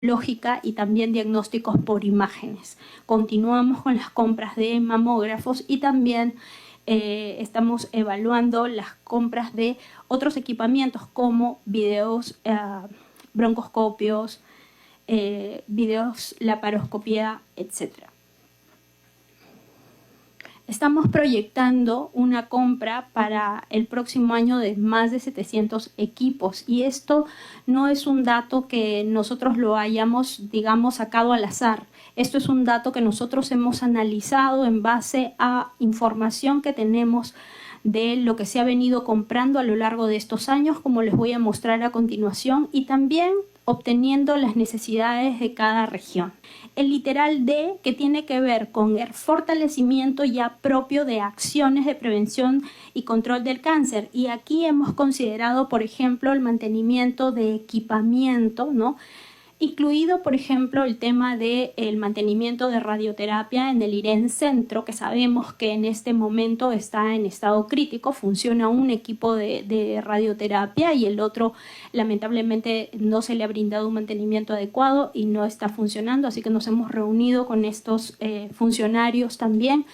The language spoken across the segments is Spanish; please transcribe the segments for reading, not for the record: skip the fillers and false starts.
lógica y también diagnósticos por imágenes. Continuamos con las compras de mamógrafos y también estamos evaluando las compras de otros equipamientos como videos, broncoscopios, videos, laparoscopía, etc. Estamos proyectando una compra para el próximo año de más de 700 equipos y esto no es un dato que nosotros lo hayamos, digamos, sacado al azar. Esto es un dato que nosotros hemos analizado en base a información que tenemos de lo que se ha venido comprando a lo largo de estos años, como les voy a mostrar a continuación, y también obteniendo las necesidades de cada región. El literal D, que tiene que ver con el fortalecimiento ya propio de acciones de prevención y control del cáncer. Y aquí hemos considerado, por ejemplo, el mantenimiento de equipamiento, ¿no? Incluido, por ejemplo, el tema del mantenimiento de radioterapia en el IREN Centro, que sabemos que en este momento está en estado crítico. Funciona un equipo de radioterapia y el otro, lamentablemente, no se le ha brindado un mantenimiento adecuado y no está funcionando. Así que nos hemos reunido con estos funcionarios también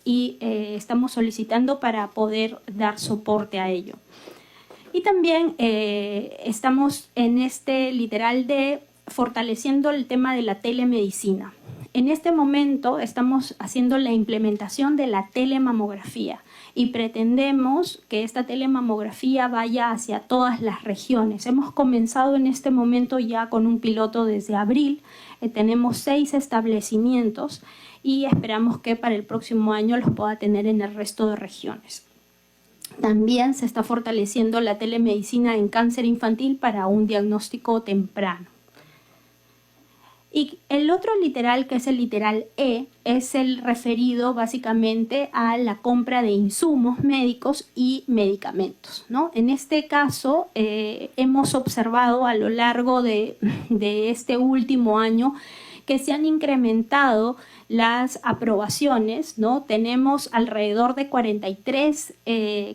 y estamos solicitando para poder dar soporte a ello. Y también estamos en este literal de fortaleciendo el tema de la telemedicina. En este momento estamos haciendo la implementación de la telemamografía y pretendemos que esta telemamografía vaya hacia todas las regiones. Hemos comenzado en este momento ya con un piloto desde abril. Tenemos 6 establecimientos y esperamos que para el próximo año los pueda tener en el resto de regiones. También se está fortaleciendo la telemedicina en cáncer infantil para un diagnóstico temprano. Y el otro literal, que es el literal E, es el referido básicamente a la compra de insumos médicos y medicamentos, ¿no? En este caso, hemos observado a lo largo de este último año que se han incrementado las aprobaciones, ¿no? Tenemos alrededor de 43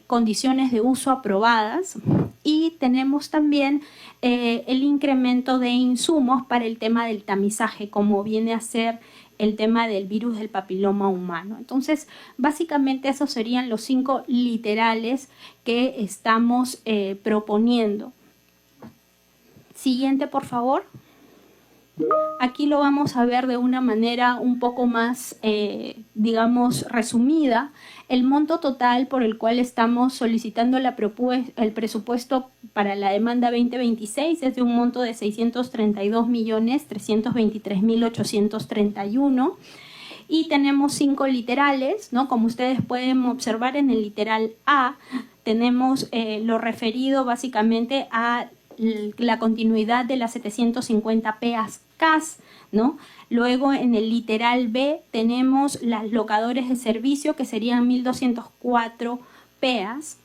condiciones de uso aprobadas y tenemos también el incremento de insumos para el tema del tamizaje, como viene a ser el tema del virus del papiloma humano. Entonces, básicamente esos serían los 5 literales que estamos proponiendo. Siguiente, por favor. Aquí lo vamos a ver de una manera un poco más, digamos, resumida. El monto total por el cual estamos solicitando el presupuesto para la demanda 2026 es de un monto de 632.323.831 y tenemos 5 literales, ¿no? Como ustedes pueden observar en el literal A, tenemos lo referido básicamente a la continuidad de las 750 PAS-CAS, ¿no? Luego en el literal B tenemos las locadores de servicio que serían 1.204 PEAs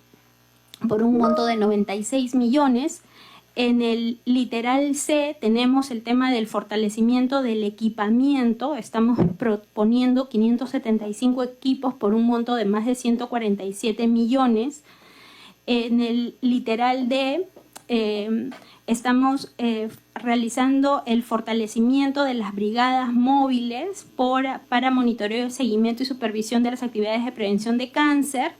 por un monto de 96 millones. En el literal C tenemos el tema del fortalecimiento del equipamiento. Estamos proponiendo 575 equipos por un monto de más de 147 millones. En el literal D estamos realizando el fortalecimiento de las brigadas móviles para monitoreo, seguimiento y supervisión de las actividades de prevención de cáncer,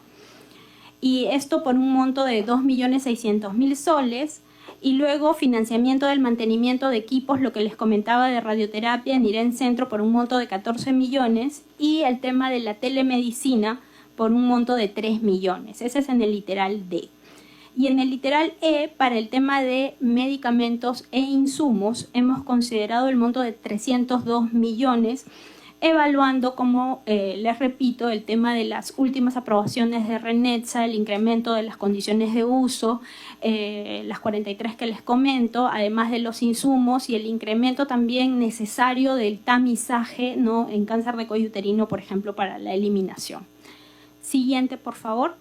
y esto por un monto de 2.600.000 soles. Y luego financiamiento del mantenimiento de equipos, lo que les comentaba de radioterapia en IREN Centro por un monto de 14 millones y el tema de la telemedicina por un monto de 3 millones. Ese es en el literal D. Y en el literal E, para el tema de medicamentos e insumos, hemos considerado el monto de 302 millones, evaluando, como les repito, el tema de las últimas aprobaciones de RENETSA, el incremento de las condiciones de uso, las 43 que les comento, además de los insumos y el incremento también necesario del tamizaje, ¿no? En cáncer de cuello uterino, por ejemplo, para la eliminación. Siguiente, por favor.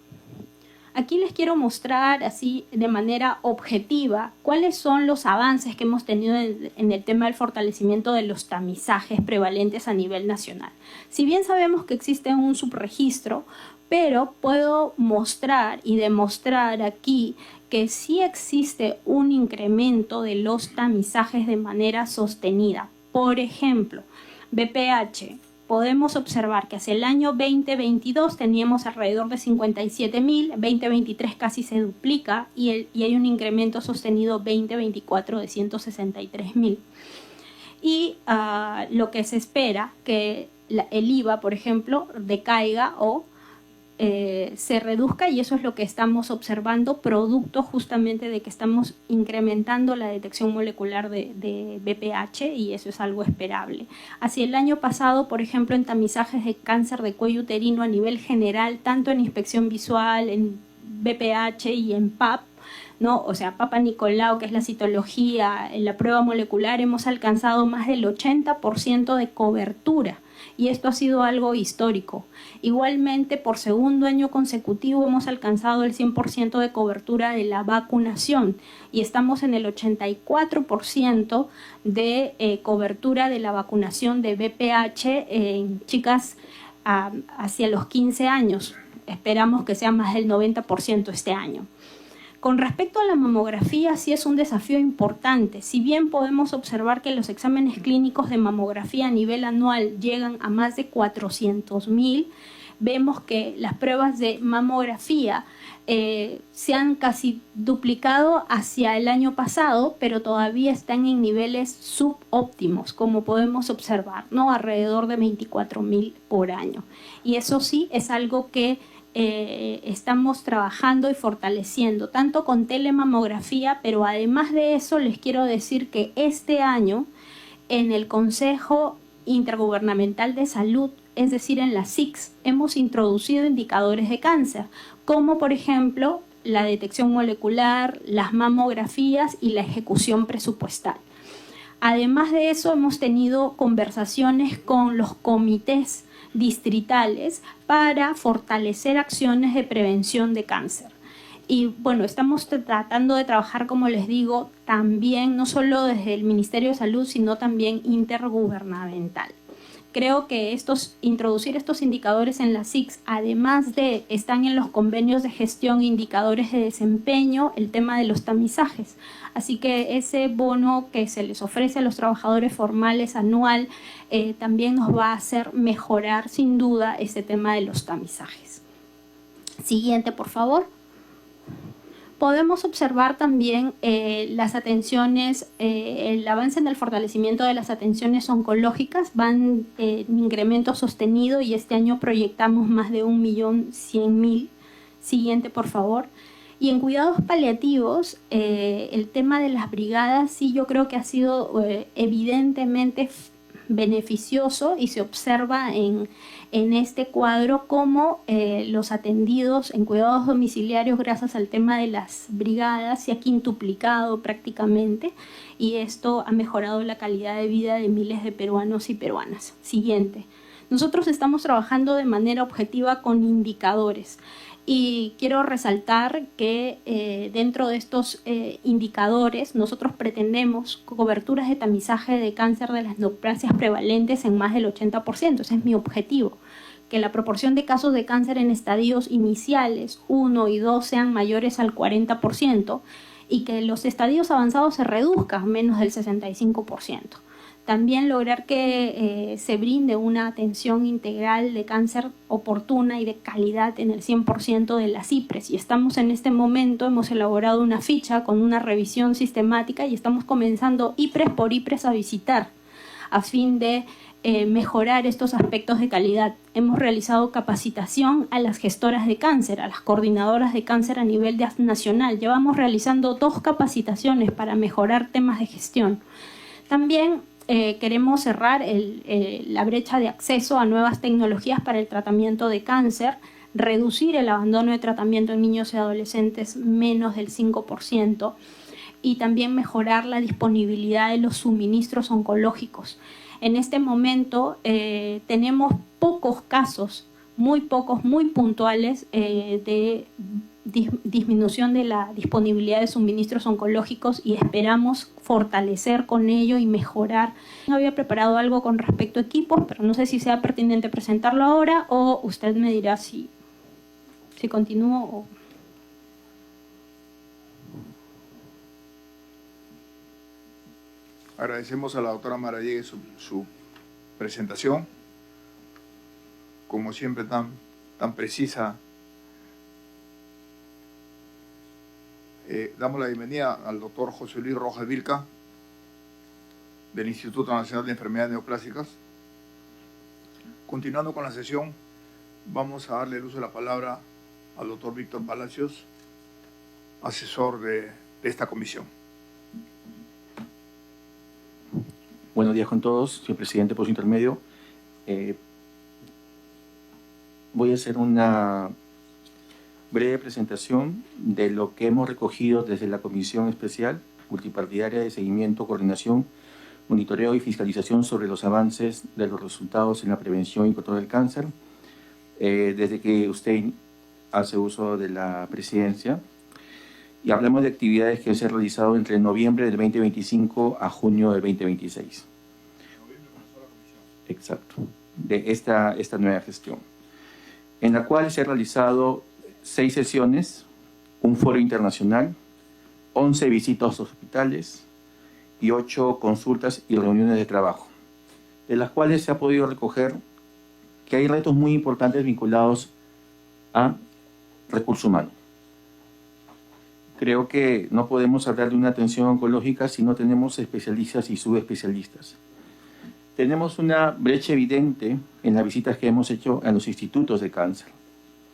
Aquí les quiero mostrar así de manera objetiva cuáles son los avances que hemos tenido en el tema del fortalecimiento de los tamizajes prevalentes a nivel nacional. Si bien sabemos que existe un subregistro, pero puedo mostrar y demostrar aquí que sí existe un incremento de los tamizajes de manera sostenida. Por ejemplo, BPH. Podemos observar que hacia el año 2022 teníamos alrededor de 57.000, 2023 casi se duplica y hay un incremento sostenido 2024 de 163.000. Y lo que se espera que el IVA, por ejemplo, decaiga o se reduzca, y eso es lo que estamos observando, producto justamente de que estamos incrementando la detección molecular de BPH, y eso es algo esperable. Hacia el año pasado, por ejemplo, en tamizajes de cáncer de cuello uterino a nivel general, tanto en inspección visual, en BPH y en PAP, ¿no? O sea, Papa Nicolau, que es la citología, en la prueba molecular, hemos alcanzado más del 80% de cobertura. Y esto ha sido algo histórico. Igualmente, por segundo año consecutivo hemos alcanzado el 100% de cobertura de la vacunación y estamos en el 84% de cobertura de la vacunación de BPH en chicas hacia los 15 años. Esperamos que sea más del 90% este año. Con respecto a la mamografía, sí es un desafío importante. Si bien podemos observar que los exámenes clínicos de mamografía a nivel anual llegan a más de 400.000, vemos que las pruebas de mamografía se han casi duplicado hacia el año pasado, pero todavía están en niveles subóptimos, como podemos observar, ¿no? Alrededor de 24.000 por año. Y eso sí es algo que estamos trabajando y fortaleciendo, tanto con telemamografía, pero además de eso les quiero decir que este año en el Consejo Intergubernamental de Salud, es decir, en la SICS, hemos introducido indicadores de cáncer, como por ejemplo la detección molecular, las mamografías y la ejecución presupuestal. Además de eso, hemos tenido conversaciones con los comités distritales para fortalecer acciones de prevención de cáncer. Y bueno, estamos tratando de trabajar, como les digo, también no solo desde el Ministerio de Salud, sino también intergubernamental. Creo que introducir estos indicadores en la SICS, además de están en los convenios de gestión, indicadores de desempeño, el tema de los tamizajes. Así que ese bono que se les ofrece a los trabajadores formales anual también nos va a hacer mejorar sin duda ese tema de los tamizajes. Siguiente, por favor. Podemos observar también las atenciones, el avance en el fortalecimiento de las atenciones oncológicas, van en incremento sostenido y este año proyectamos más de 1.100.000. Siguiente, por favor. Y en cuidados paliativos, el tema de las brigadas sí yo creo que ha sido evidentemente beneficioso y se observa en este cuadro cómo los atendidos en cuidados domiciliarios gracias al tema de las brigadas se ha quintuplicado prácticamente y esto ha mejorado la calidad de vida de miles de peruanos y peruanas. Siguiente. Nosotros estamos trabajando de manera objetiva con indicadores. Y quiero resaltar que dentro de estos indicadores nosotros pretendemos coberturas de tamizaje de cáncer de las neoplasias prevalentes en más del 80%. Ese es mi objetivo, que la proporción de casos de cáncer en estadios iniciales 1 y 2 sean mayores al 40% y que los estadios avanzados se reduzcan menos del 65%. También lograr que se brinde una atención integral de cáncer oportuna y de calidad en el 100% de las IPRES. Y estamos en este momento, hemos elaborado una ficha con una revisión sistemática y estamos comenzando IPRES por IPRES a visitar a fin de mejorar estos aspectos de calidad. Hemos realizado capacitación a las gestoras de cáncer, a las coordinadoras de cáncer a nivel nacional. Llevamos realizando 2 capacitaciones para mejorar temas de gestión. También queremos cerrar la brecha de acceso a nuevas tecnologías para el tratamiento de cáncer, reducir el abandono de tratamiento en niños y adolescentes menos del 5% y también mejorar la disponibilidad de los suministros oncológicos. En este momento tenemos pocos casos, muy pocos, muy puntuales de disminución de la disponibilidad de suministros oncológicos y esperamos fortalecer con ello y mejorar. Había preparado algo con respecto a equipos, pero no sé si sea pertinente presentarlo ahora o usted me dirá si Si continúo o... Agradecemos a la doctora Maradiaga su presentación, como siempre tan precisa. Damos la bienvenida al doctor José Luis Rojas Vilca, del Instituto Nacional de Enfermedades Neoplásicas. Continuando con la sesión, vamos a darle el uso de la palabra al doctor Víctor Palacios, asesor de esta comisión. Buenos días con todos, señor presidente, por su intermedio. Voy a hacer una breve presentación de lo que hemos recogido desde la Comisión Especial Multipartidaria de Seguimiento, Coordinación, Monitoreo y Fiscalización sobre los avances de los resultados en la prevención y control del cáncer, desde que usted hace uso de la presidencia. Y hablamos de actividades que se han realizado entre noviembre del 2025 a junio del 2026. Exacto, de esta nueva gestión, en la cual se han realizado 6 sesiones, un foro internacional, 11 visitas a hospitales y 8 consultas y reuniones de trabajo, de las cuales se ha podido recoger que hay retos muy importantes vinculados a recursos humanos. Creo que no podemos hablar de una atención oncológica si no tenemos especialistas y subespecialistas. Tenemos una brecha evidente en las visitas que hemos hecho a los institutos de cáncer,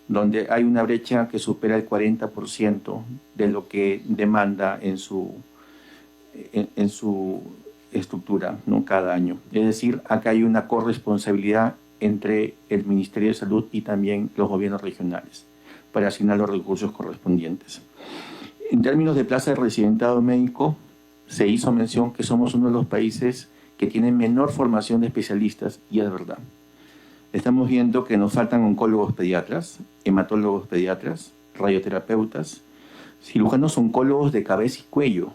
donde hay una brecha que supera el 40% de lo que demanda en su estructura, ¿no? Cada año. Es decir, acá hay una corresponsabilidad entre el Ministerio de Salud y también los gobiernos regionales para asignar los recursos correspondientes. En términos de plaza de residentado médico, se hizo mención que somos uno de los países que tienen menor formación de especialistas, y es verdad. Estamos viendo que nos faltan oncólogos pediatras, hematólogos pediatras, radioterapeutas, cirujanos oncólogos de cabeza y cuello,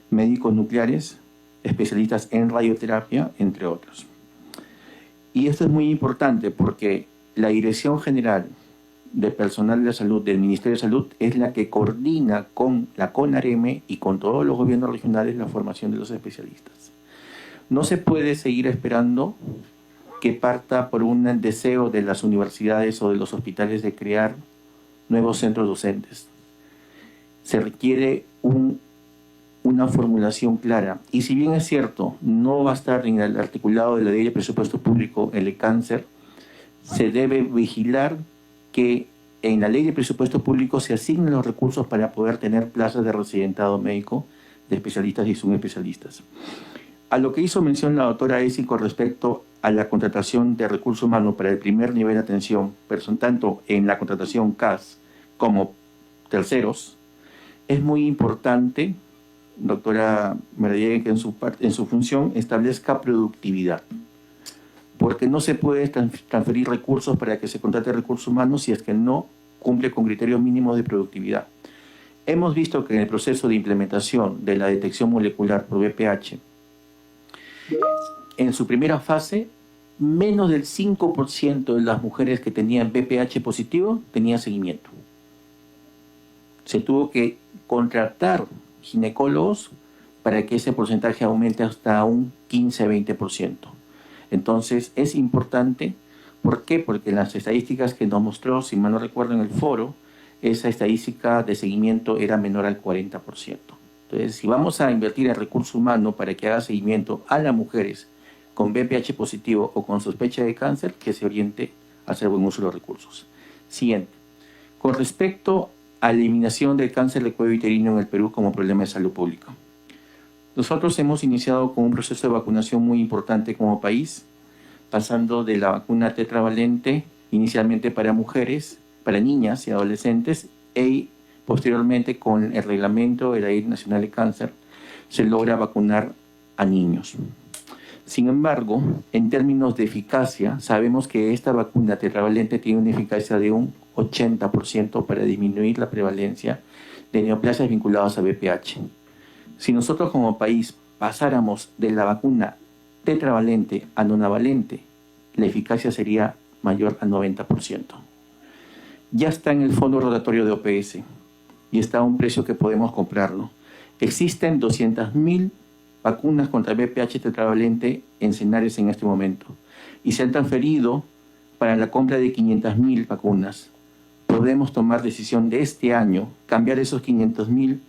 médicos nucleares, especialistas en radioterapia, entre otros. Y esto es muy importante porque la Dirección General de Personal de la Salud del Ministerio de Salud es la que coordina con la CONAREM y con todos los gobiernos regionales la formación de los especialistas. No se puede seguir esperando que parta por un deseo de las universidades o de los hospitales de crear nuevos centros docentes. Se requiere una formulación clara. Y si bien es cierto, no va a estar en el articulado de la Ley de Presupuesto Público el cáncer, se debe vigilar que en la Ley de Presupuesto Público se asignen los recursos para poder tener plazas de residentado médico de especialistas y subespecialistas. A lo que hizo mención la doctora Esi con respecto a la contratación de recursos humanos para el primer nivel de atención, tanto en la contratación CAS como terceros, es muy importante, doctora Maradiaga, que en su función establezca productividad, porque no se puede transferir recursos para que se contrate recursos humanos si es que no cumple con criterios mínimos de productividad. Hemos visto que en el proceso de implementación de la detección molecular por VPH, en su primera fase, menos del 5% de las mujeres que tenían VPH positivo tenían seguimiento. Se tuvo que contratar ginecólogos para que ese porcentaje aumente hasta un 15-20%. Entonces, es importante. ¿Por qué? Porque las estadísticas que nos mostró, si mal no recuerdo, en el foro, esa estadística de seguimiento era menor al 40%. Entonces, si vamos a invertir en recurso humano para que haga seguimiento a las mujeres con VPH positivo o con sospecha de cáncer, que se oriente a hacer buen uso de los recursos. Siguiente. Con respecto a la eliminación del cáncer de cuello uterino en el Perú como problema de salud pública. Nosotros hemos iniciado con un proceso de vacunación muy importante como país, pasando de la vacuna tetravalente inicialmente para mujeres, para niñas y adolescentes, y posteriormente con el reglamento de la Ley Nacional de Cáncer se logra vacunar a niños. Sin embargo, en términos de eficacia, sabemos que esta vacuna tetravalente tiene una eficacia de un 80% para disminuir la prevalencia de neoplasias vinculadas a VPH. Si nosotros como país pasáramos de la vacuna tetravalente a nonavalente, la eficacia sería mayor al 90%. ya está en el fondo rotatorio de OPS y está a un precio que podemos comprarlo. Existen 200.000 vacunas contra VPH tetravalente en Senares en este momento y se han transferido para la compra de 500.000 vacunas. Podemos tomar decisión de este año, cambiar esos 500.000,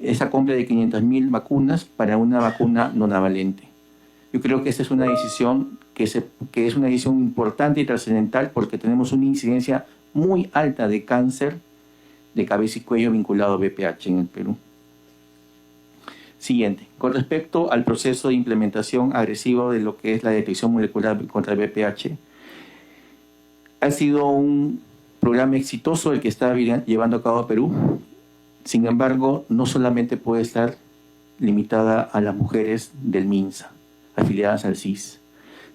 esa compra de 500.000 vacunas para una vacuna nonavalente. Yo creo que esta es una decisión que es una decisión importante y trascendental porque tenemos una incidencia muy alta de cáncer de cabeza y cuello vinculado a VPH en el Perú. Siguiente. Con respecto al proceso de implementación agresivo de lo que es la detección molecular contra el VPH, ha sido un programa exitoso el que está llevando a cabo a Perú. Sin embargo, no solamente puede estar limitada a las mujeres del MINSA, afiliadas al CIS,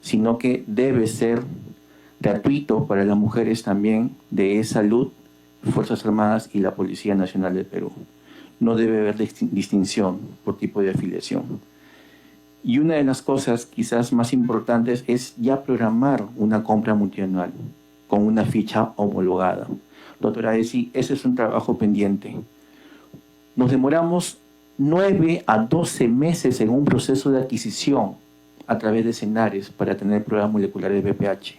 sino que debe ser gratuito para las mujeres también de Salud, Fuerzas Armadas y la Policía Nacional del Perú. No debe haber distinción por tipo de afiliación. Y una de las cosas quizás más importantes es ya programar una compra multianual con una ficha homologada. Doctora Desi, ese es un trabajo pendiente. Nos demoramos 9 a 12 meses en un proceso de adquisición a través de Senares para tener pruebas moleculares de VPH,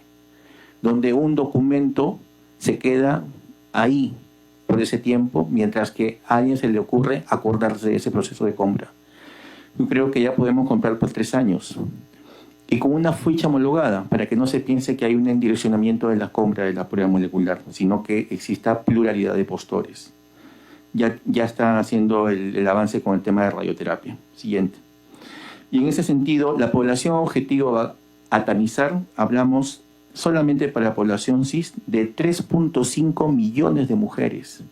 donde un documento se queda ahí por ese tiempo, mientras que a alguien se le ocurre acordarse de ese proceso de compra. Yo creo que ya podemos comprar por 3 años y con una ficha homologada para que no se piense que hay un endireccionamiento de la compra de la prueba molecular, sino que exista pluralidad de postores. Ya está haciendo el avance con el tema de radioterapia. Siguiente. Y en ese sentido, la población objetivo a tamizar, hablamos solamente para la población CIS de 3.5 millones de mujeres.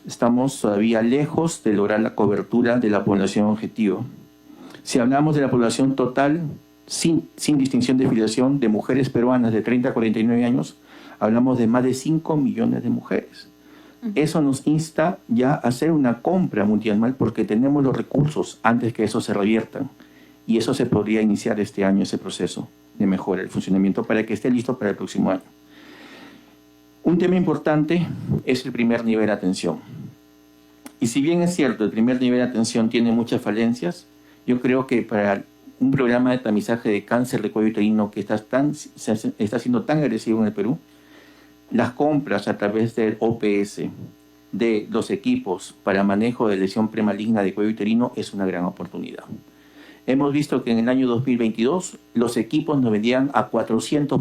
Estamos todavía lejos de lograr la cobertura de la población objetivo. Si hablamos de la población total, sin distinción de filiación, de mujeres peruanas de 30 a 49 años, hablamos de más de 5 millones de mujeres. Eso nos insta ya a hacer una compra multianual porque tenemos los recursos antes que eso se reviertan. Y eso se podría iniciar este año, ese proceso de mejora del funcionamiento para que esté listo para el próximo año. Un tema importante es el primer nivel de atención. Y si bien es cierto, el primer nivel de atención tiene muchas falencias, yo creo que para un programa de tamizaje de cáncer de cuello uterino que está siendo tan agresivo en el Perú, las compras a través del OPS de los equipos para manejo de lesión premaligna de cuello uterino es una gran oportunidad. Hemos visto que en el año 2022 los equipos nos vendían a 400%,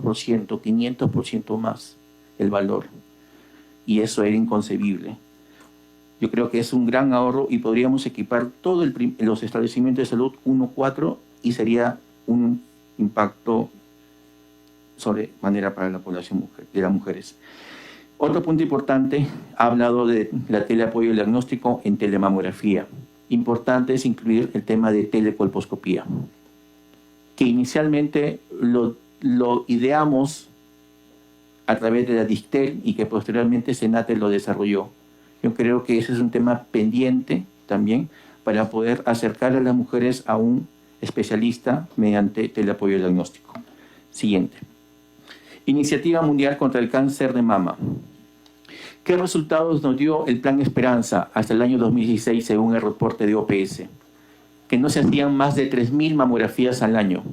500% más el valor. Y eso era inconcebible. Yo creo que es un gran ahorro y podríamos equipar todos los establecimientos de salud 1-4 y sería un impacto sobremanera para la población de las mujeres. Otro punto importante, ha hablado de la teleapoyo diagnóstico en telemamografía. Importante es incluir el tema de telecolposcopía, que inicialmente lo ideamos a través de la Dictel y que posteriormente Senate lo desarrolló. Yo creo que ese es un tema pendiente también para poder acercar a las mujeres a un especialista mediante teleapoyo diagnóstico. Siguiente. Iniciativa Mundial contra el Cáncer de Mama. ¿Qué resultados nos dio el Plan Esperanza hasta el año 2016 según el reporte de OPS? Que no se hacían más de 3.000 mamografías al año.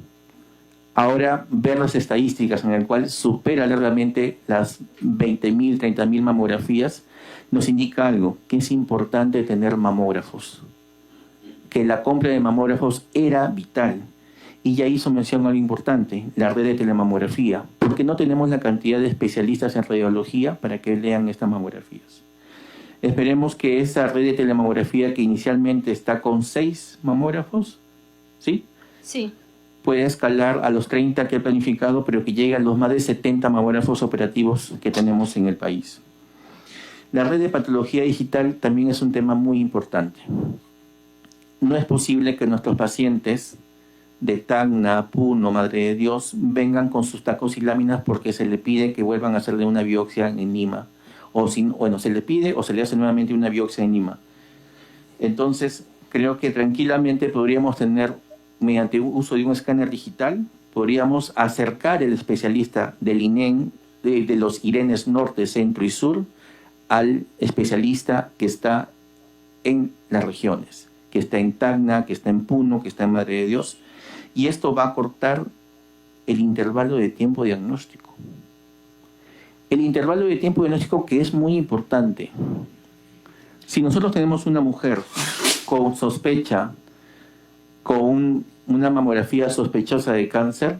Ahora, ver las estadísticas en el cual supera largamente las 20.000, 30.000 mamografías, nos indica algo, que es importante tener mamógrafos. Que la compra de mamógrafos era vital. Y ya hizo mención a algo importante, la red de telemamografía, porque no tenemos la cantidad de especialistas en radiología para que lean estas mamografías. Esperemos que esa red de telemamografía que inicialmente está con 6 mamógrafos, ¿sí? Sí. Puede escalar a los 30 que he planificado, pero que llegue a los más de 70 mamógrafos operativos que tenemos en el país. La red de patología digital también es un tema muy importante. No es posible que nuestros pacientes de Tacna, Puno, Madre de Dios, vengan con sus tacos y láminas porque se le pide que vuelvan a hacerle una biopsia en Lima. Se le pide o se le hace nuevamente una biopsia en Lima. Entonces, creo que tranquilamente podríamos tener, mediante uso de un escáner digital, podríamos acercar el especialista del INEM, de los IRENES norte, centro y sur al especialista que está en las regiones, que está en Tacna, que está en Puno, que está en Madre de Dios. Y esto va a cortar el intervalo de tiempo diagnóstico. El intervalo de tiempo diagnóstico, que es muy importante. Si nosotros tenemos una mujer con sospecha, con una mamografía sospechosa de cáncer,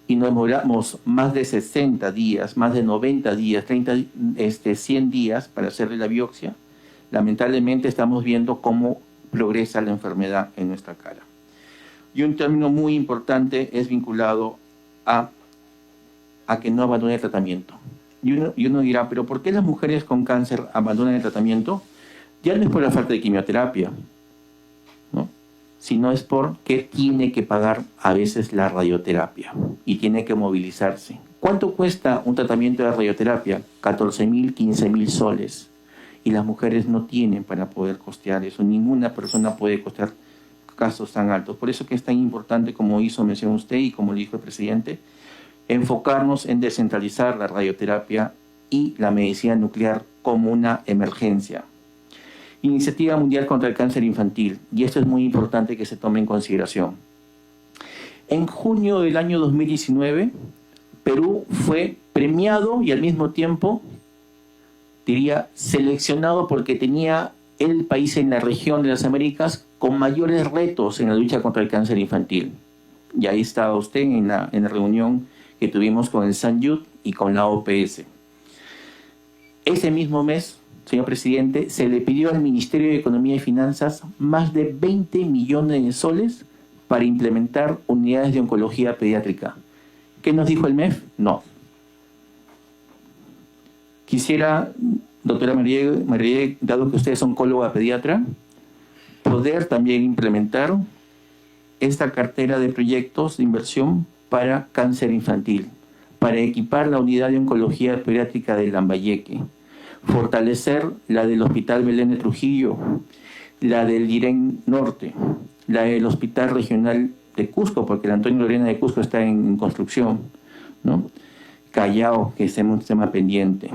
y nos demoramos más de 60 días, más de 90 días, 100 días para hacerle la biopsia, lamentablemente estamos viendo cómo progresa la enfermedad en nuestra cara. Y un término muy importante es vinculado a que no abandone el tratamiento. Y uno dirá, ¿pero por qué las mujeres con cáncer abandonan el tratamiento? Ya no es por la falta de quimioterapia, ¿no? Sino es porque tiene que pagar a veces la radioterapia y tiene que movilizarse. ¿Cuánto cuesta un tratamiento de radioterapia? 14.000, 15.000 soles. Y las mujeres no tienen para poder costear eso. Ninguna persona puede costear casos tan altos. Por eso que es tan importante, como hizo mención usted y como le dijo el presidente, enfocarnos en descentralizar la radioterapia y la medicina nuclear como una emergencia. Iniciativa Mundial contra el Cáncer Infantil, y esto es muy importante que se tome en consideración. En junio del año 2019, Perú fue premiado y al mismo tiempo, diría, seleccionado porque tenía el país en la región de las Américas con mayores retos en la lucha contra el cáncer infantil. Y ahí estaba usted en la reunión que tuvimos con el SANYUT y con la OPS. Ese mismo mes, señor presidente, se le pidió al Ministerio de Economía y Finanzas más de 20 millones de soles para implementar unidades de oncología pediátrica. ¿Qué nos dijo el MEF? No. Quisiera, doctora María, dado que usted es oncóloga pediatra, poder también implementar esta cartera de proyectos de inversión para cáncer infantil, para equipar la unidad de oncología pediátrica de Lambayeque, fortalecer la del Hospital Belén de Trujillo, la del IREN Norte, la del Hospital Regional de Cusco, porque el Antonio Lorena de Cusco está en construcción, ¿no? Callao, que es un tema pendiente.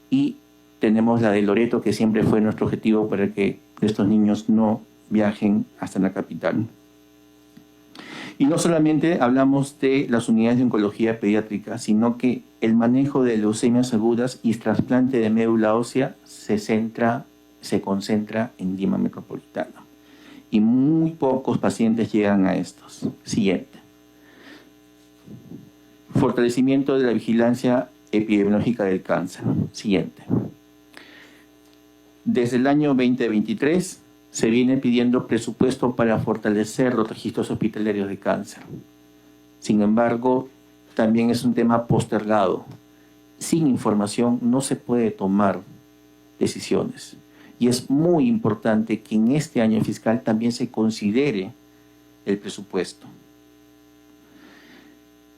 Y tenemos la de Loreto, que siempre fue nuestro objetivo para que estos niños no viajen hasta la capital. Y no solamente hablamos de las unidades de oncología pediátrica, sino que el manejo de leucemias agudas y trasplante de médula ósea se concentra en Lima Metropolitana. Y muy pocos pacientes llegan a estos. Siguiente. Fortalecimiento de la vigilancia epidemiológica del cáncer. Siguiente. Desde el año 2023 se viene pidiendo presupuesto para fortalecer los registros hospitalarios de cáncer. Sin embargo, también es un tema postergado. Sin información no se puede tomar decisiones. Y es muy importante que en este año fiscal también se considere el presupuesto.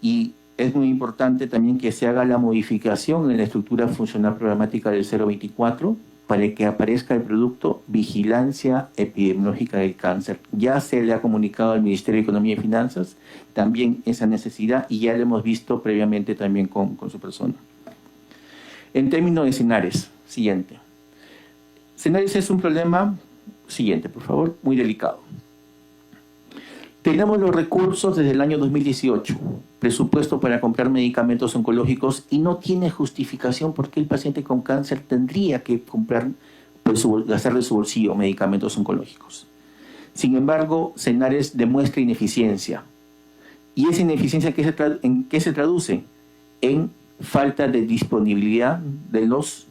Y es muy importante también que se haga la modificación en la estructura funcional programática del 024 para que aparezca el producto Vigilancia Epidemiológica del Cáncer. Ya se le ha comunicado al Ministerio de Economía y Finanzas también esa necesidad y ya lo hemos visto previamente también con su persona. En términos de Senares, siguiente. Senares es un problema, siguiente por favor, muy delicado. Tenemos los recursos desde el año 2018, presupuesto para comprar medicamentos oncológicos y no tiene justificación por qué el paciente con cáncer tendría que comprar, gastar de su bolsillo medicamentos oncológicos. Sin embargo, Senares demuestra ineficiencia. ¿Y esa ineficiencia en qué se traduce? En falta de disponibilidad de los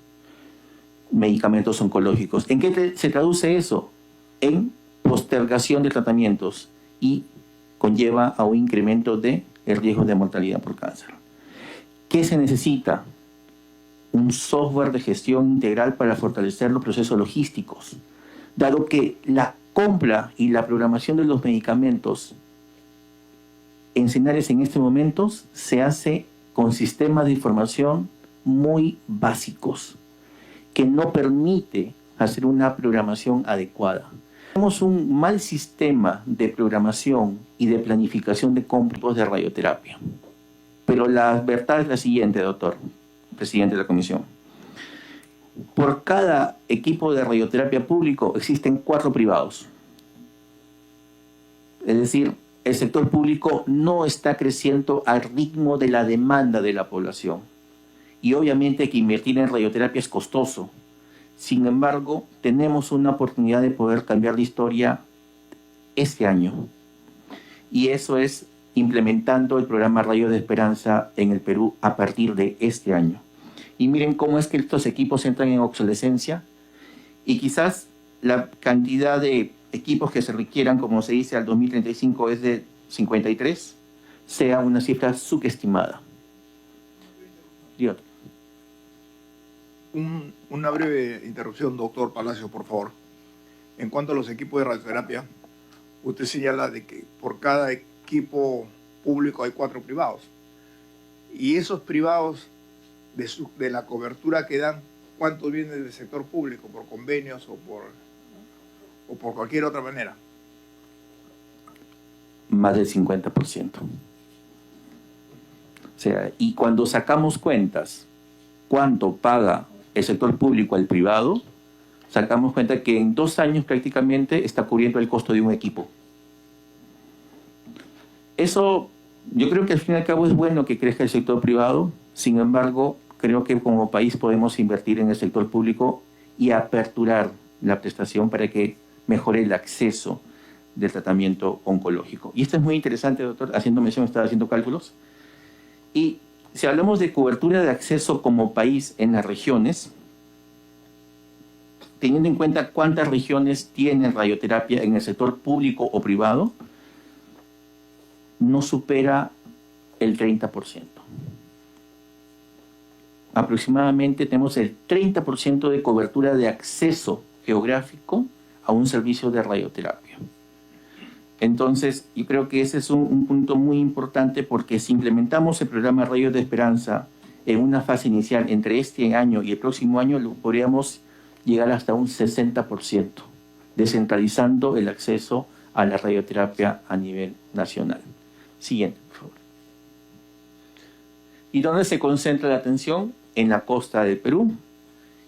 medicamentos oncológicos. ¿En qué se traduce eso? En postergación de tratamientos y conlleva a un incremento del riesgo de mortalidad por cáncer. ¿Qué se necesita? Un software de gestión integral para fortalecer los procesos logísticos, dado que la compra y la programación de los medicamentos en Senares en este momento se hace con sistemas de información muy básicos, que no permite hacer una programación adecuada. Tenemos un mal sistema de programación y de planificación de compras de radioterapia. Pero la verdad es la siguiente, doctor, presidente de la comisión. Por cada equipo de radioterapia público existen 4 privados. Es decir, el sector público no está creciendo al ritmo de la demanda de la población. Y obviamente que invertir en radioterapia es costoso. Sin embargo, tenemos una oportunidad de poder cambiar la historia este año. Y eso es implementando el programa Rayos de Esperanza en el Perú a partir de este año. Y miren cómo es que estos equipos entran en obsolescencia y quizás la cantidad de equipos que se requieran, como se dice, al 2035 es de 53, sea una cifra subestimada. Una breve interrupción, doctor Palacio, por favor. En cuanto a los equipos de radioterapia, usted señala de que por cada equipo público hay 4 privados. Y esos privados, de la cobertura que dan, ¿cuántos vienen del sector público? ¿Por convenios o por cualquier otra manera? Más del 50%. O sea, y cuando sacamos cuentas, cuánto paga el sector público al privado, sacamos cuenta que en 2 años prácticamente está cubriendo el costo de un equipo. Eso, yo creo que al fin y al cabo es bueno que crezca el sector privado. Sin embargo, creo que como país podemos invertir en el sector público y aperturar la prestación para que mejore el acceso del tratamiento oncológico. Y esto es muy interesante, doctor, haciendo mención, estaba haciendo cálculos. Y si hablamos de cobertura de acceso como país en las regiones, teniendo en cuenta cuántas regiones tienen radioterapia en el sector público o privado, no supera el 30%. Aproximadamente tenemos el 30% de cobertura de acceso geográfico a un servicio de radioterapia. Entonces, yo creo que ese es un punto muy importante, porque si implementamos el programa Rayos de Esperanza en una fase inicial entre este año y el próximo año, podríamos llegar hasta un 60%, descentralizando el acceso a la radioterapia a nivel nacional. Siguiente, por favor. ¿Y dónde se concentra la atención? En la costa del Perú.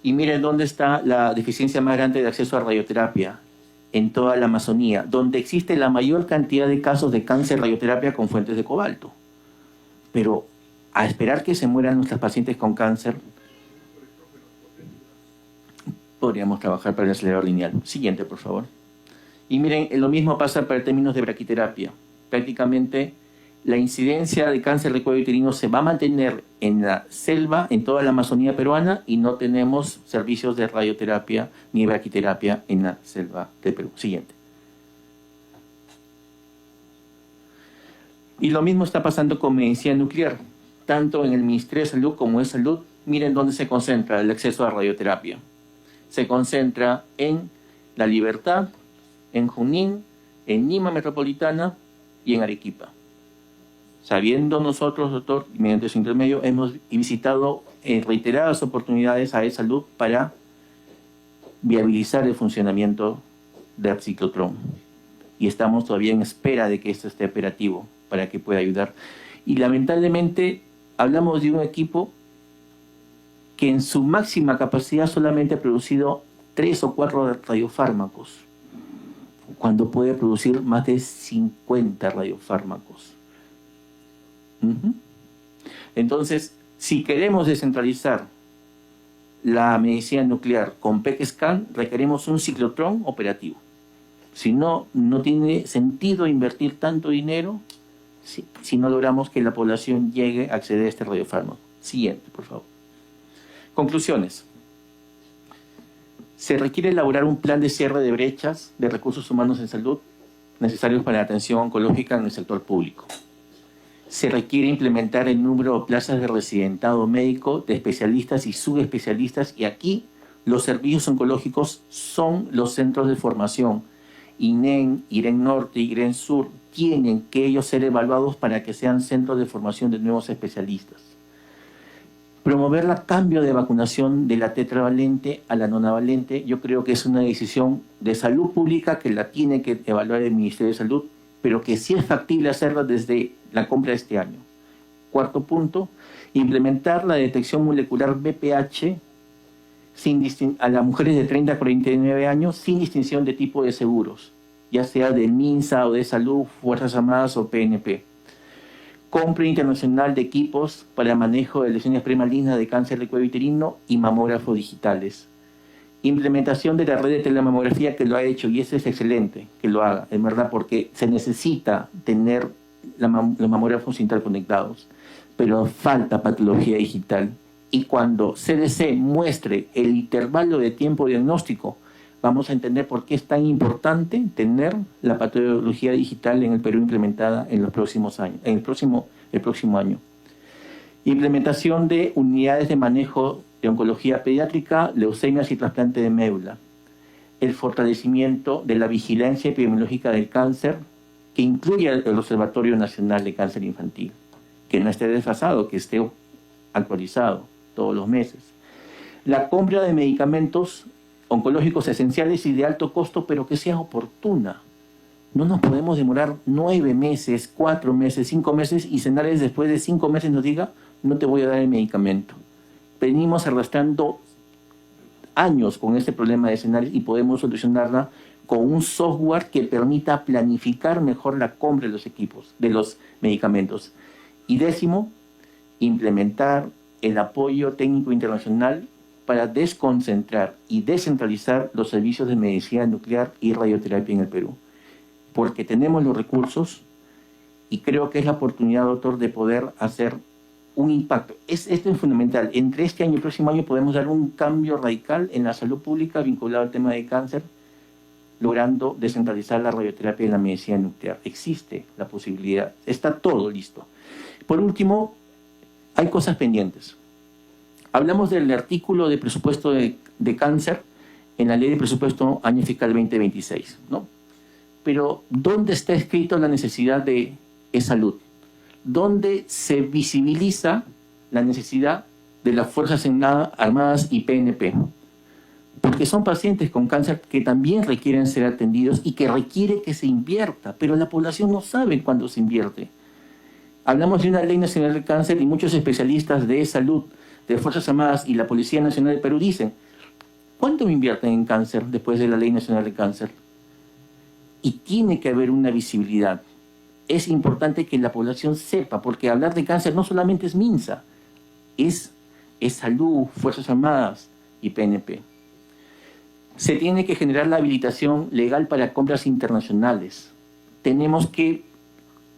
Y miren dónde está la deficiencia más grande de acceso a radioterapia, en toda la Amazonía, donde existe la mayor cantidad de casos de cáncer radioterapia con fuentes de cobalto. Pero a esperar que se mueran nuestros pacientes con cáncer, podríamos trabajar para el acelerador lineal. Siguiente, por favor. Y miren, lo mismo pasa para términos de braquiterapia. Prácticamente la incidencia de cáncer de cuello uterino se va a mantener en la selva, en toda la Amazonía peruana, y no tenemos servicios de radioterapia ni braquiterapia en la selva de Perú. Siguiente. Y lo mismo está pasando con medicina nuclear, tanto en el Ministerio de Salud como en Salud. Miren dónde se concentra el acceso a radioterapia. Se concentra en La Libertad, en Junín, en Lima Metropolitana y en Arequipa. Sabiendo nosotros, doctor, mediante su intermedio, hemos visitado en reiteradas oportunidades a E-Salud para viabilizar el funcionamiento del ciclotrón. Y estamos todavía en espera de que esto esté operativo para que pueda ayudar. Y lamentablemente hablamos de un equipo que en su máxima capacidad solamente ha producido 3 o 4 radiofármacos, cuando puede producir más de 50 radiofármacos. Entonces, si queremos descentralizar la medicina nuclear con PET-scan, requerimos un ciclotrón operativo. Si no, no tiene sentido invertir tanto dinero si no logramos que la población llegue a acceder a este radiofármaco. Siguiente, por favor. Conclusiones. Se requiere elaborar un plan de cierre de brechas de recursos humanos en salud necesarios para la atención oncológica en el sector público. Se requiere implementar el número de plazas de residentado médico de especialistas y subespecialistas, y aquí los servicios oncológicos son los centros de formación. INEN, IREN Norte, IREN Sur, tienen que ellos ser evaluados para que sean centros de formación de nuevos especialistas. Promover el cambio de vacunación de la tetravalente a la nonavalente, yo creo que es una decisión de salud pública que la tiene que evaluar el Ministerio de Salud, pero que sí es factible hacerla desde la compra de este año. Cuarto punto, implementar la detección molecular BPH a las mujeres de 30 a 49 años sin distinción de tipo de seguros, ya sea del MINSA o de Salud, Fuerzas Armadas o PNP. Compra internacional de equipos para manejo de lesiones premalignas de cáncer de cuello uterino y mamógrafos digitales. Implementación de la red de telemamografía, que lo ha hecho, y eso es excelente que lo haga, en verdad, porque se necesita tener los mamógrafos interconectados, pero falta patología digital. Y cuando CDC muestre el intervalo de tiempo diagnóstico, vamos a entender por qué es tan importante tener la patología digital en el Perú implementada en los próximos años, el próximo año. Implementación de unidades de manejo de oncología pediátrica, leucemias y trasplante de médula. El fortalecimiento de la vigilancia epidemiológica del cáncer, que incluye el Observatorio Nacional de Cáncer Infantil, que no esté desfasado, que esté actualizado todos los meses. La compra de medicamentos oncológicos esenciales y de alto costo, pero que sea oportuna. No nos podemos demorar 9 meses, 4 meses, 5 meses y Senales después de 5 meses nos diga, no te voy a dar el medicamento. Venimos arrastrando años con este problema de Senales y podemos solucionarla con un software que permita planificar mejor la compra de los equipos, de los medicamentos. Y 10º, implementar el apoyo técnico internacional para desconcentrar y descentralizar los servicios de medicina nuclear y radioterapia en el Perú. Porque tenemos los recursos y creo que es la oportunidad, doctor, de poder hacer un impacto. Esto es fundamental. Entre este año y el próximo año podemos dar un cambio radical en la salud pública vinculado al tema de cáncer, logrando descentralizar la radioterapia y la medicina nuclear. Existe la posibilidad. Está todo listo. Por último, hay cosas pendientes. Hablamos del artículo de presupuesto de cáncer en la Ley de Presupuesto Año Fiscal 2026, ¿no? Pero, ¿dónde está escrito la necesidad de salud? ¿Dónde se visibiliza la necesidad de las Fuerzas Armadas y PNP? Porque son pacientes con cáncer que también requieren ser atendidos y que requiere que se invierta, pero la población no sabe cuándo se invierte. Hablamos de una Ley Nacional del Cáncer y muchos especialistas de salud, de Fuerzas Armadas y la Policía Nacional del Perú dicen, ¿cuánto invierten en cáncer después de la Ley Nacional del Cáncer? Y tiene que haber una visibilidad. Es importante que la población sepa, porque hablar de cáncer no solamente es MINSA, es salud, Fuerzas Armadas y PNP. Se tiene que generar la habilitación legal para compras internacionales. Tenemos que,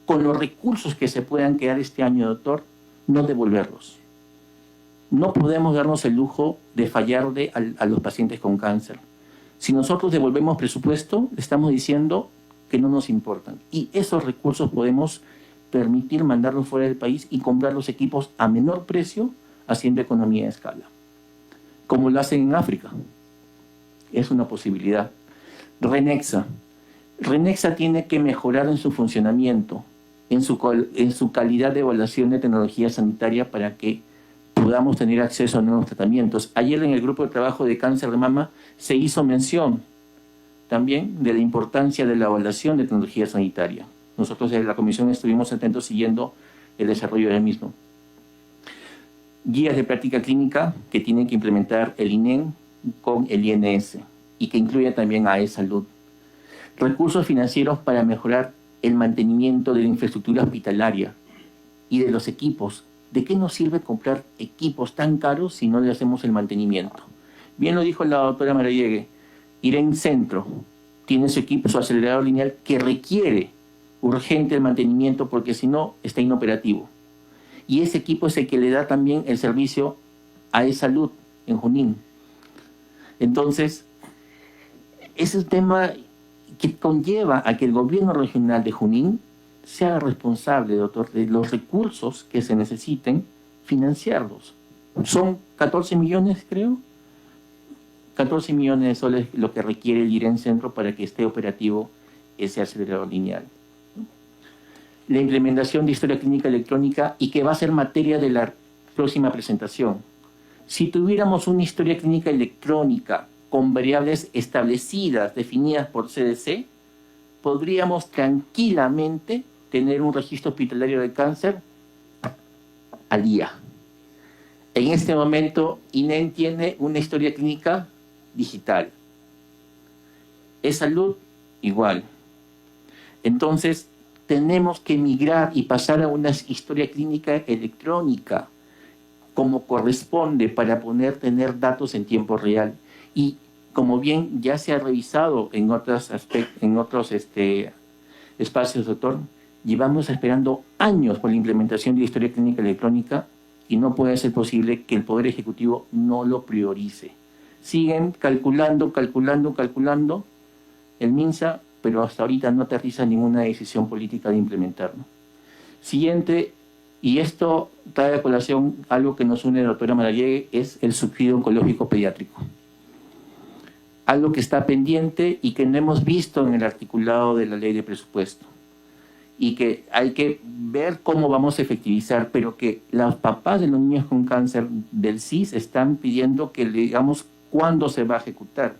con los recursos que se puedan quedar este año, doctor, no devolverlos. No podemos darnos el lujo de fallarle a los pacientes con cáncer. Si nosotros devolvemos presupuesto, le estamos diciendo que no nos importan. Y esos recursos podemos permitir mandarlos fuera del país y comprar los equipos a menor precio, haciendo economía de escala. Como lo hacen en África. Es una posibilidad. Renexa. Renexa tiene que mejorar en su funcionamiento, en su calidad de evaluación de tecnología sanitaria para que podamos tener acceso a nuevos tratamientos. Ayer en el grupo de trabajo de cáncer de mama se hizo mención también de la importancia de la evaluación de tecnología sanitaria. Nosotros desde la Comisión estuvimos atentos siguiendo el desarrollo del mismo. Guías de práctica clínica que tienen que implementar el INEM con el INS y que incluye también a eSalud. Recursos financieros para mejorar el mantenimiento de la infraestructura hospitalaria y de los equipos. ¿De qué nos sirve comprar equipos tan caros si no le hacemos el mantenimiento? Bien lo dijo la doctora Marallegue, IREN Centro tiene su equipo, su acelerador lineal que requiere urgente el mantenimiento porque si no está inoperativo. Y ese equipo es el que le da también el servicio a eSalud en Junín. Entonces, es un tema que conlleva a que el gobierno regional de Junín se haga responsable, doctor, de los recursos que se necesiten financiarlos. Son 14 millones, creo. 14 millones de soles lo que requiere el IREN Centro para que esté operativo ese acelerador lineal. La implementación de historia clínica electrónica y que va a ser materia de la próxima presentación. Si tuviéramos una historia clínica electrónica con variables establecidas, definidas por CDC, podríamos tranquilamente tener un registro hospitalario de cáncer al día. En este momento, INEM tiene una historia clínica digital. E-Salud, igual. Entonces, tenemos que migrar y pasar a una historia clínica electrónica, como corresponde, para poder tener datos en tiempo real. Y como bien ya se ha revisado en otros espacios, doctor, llevamos esperando años por la implementación de la historia clínica electrónica y no puede ser posible que el Poder Ejecutivo no lo priorice. Siguen calculando el MINSA, pero hasta ahorita no aterriza ninguna decisión política de implementarlo. Siguiente, y esto trae a colación algo que nos une, doctora Marallegue, es el subsidio oncológico pediátrico. Algo que está pendiente y que no hemos visto en el articulado de la ley de presupuesto. Y que hay que ver cómo vamos a efectivizar, pero que los papás de los niños con cáncer del CIS están pidiendo que le digamos cuándo se va a ejecutar.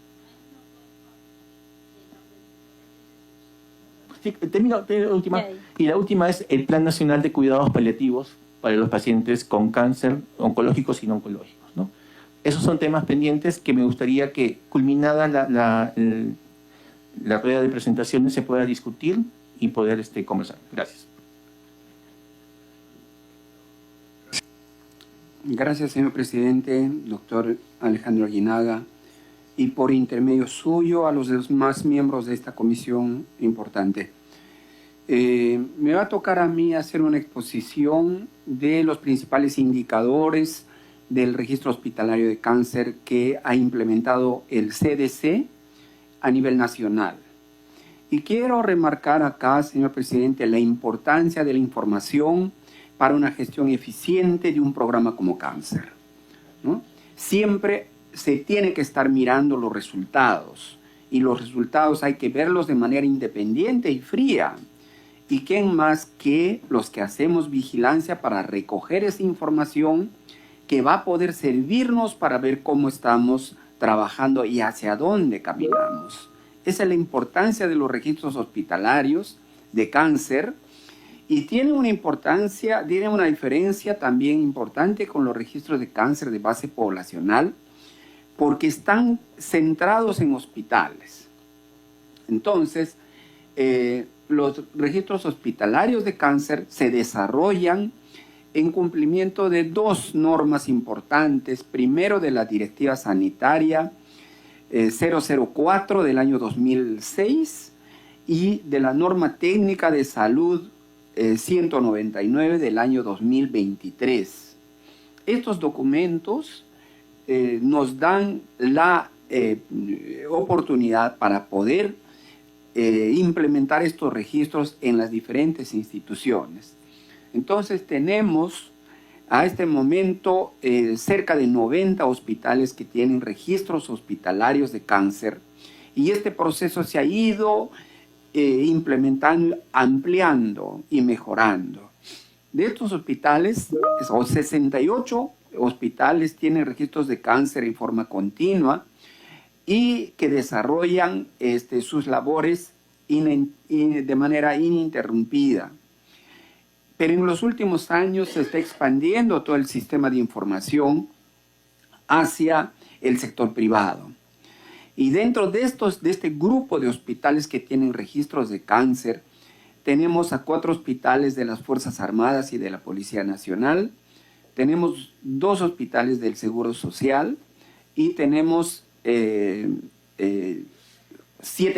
Sí, termino la última. Y la última es el Plan Nacional de Cuidados Paliativos para los pacientes con cáncer oncológicos y no oncológicos, ¿no? Esos son temas pendientes que me gustaría que, culminada la rueda de presentaciones, se pueda discutir y poder conversar. Gracias. Gracias, señor presidente, doctor Alejandro Aguinaga, y por intermedio suyo a los demás miembros de esta comisión importante. Me va a tocar a mí hacer una exposición de los principales indicadores del registro hospitalario de cáncer que ha implementado el CDC a nivel nacional. Y quiero remarcar acá, señor presidente, la importancia de la información para una gestión eficiente de un programa como cáncer, ¿no? Siempre se tiene que estar mirando los resultados, y los resultados hay que verlos de manera independiente y fría. ¿Y quién más que los que hacemos vigilancia para recoger esa información que va a poder servirnos para ver cómo estamos trabajando y hacia dónde caminamos? Esa es la importancia de los registros hospitalarios de cáncer, y tiene una importancia, tiene una diferencia también importante con los registros de cáncer de base poblacional, porque están centrados en hospitales. Entonces, los registros hospitalarios de cáncer se desarrollan en cumplimiento de dos normas importantes. Primero, de la Directiva Sanitaria 004 del año 2006 y de la Norma Técnica de Salud 199 del año 2023. Estos documentos nos dan la oportunidad para poder implementar estos registros en las diferentes instituciones. Entonces tenemos a este momento cerca de 90 hospitales que tienen registros hospitalarios de cáncer, y este proceso se ha ido implementando, ampliando y mejorando. De estos hospitales, 68 hospitales tienen registros de cáncer en forma continua y que desarrollan sus labores de manera ininterrumpida. Pero en los últimos años se está expandiendo todo el sistema de información hacia el sector privado. Y dentro de este grupo de hospitales que tienen registros de cáncer, tenemos a 4 hospitales de las Fuerzas Armadas y de la Policía Nacional, tenemos 2 hospitales del Seguro Social y tenemos 7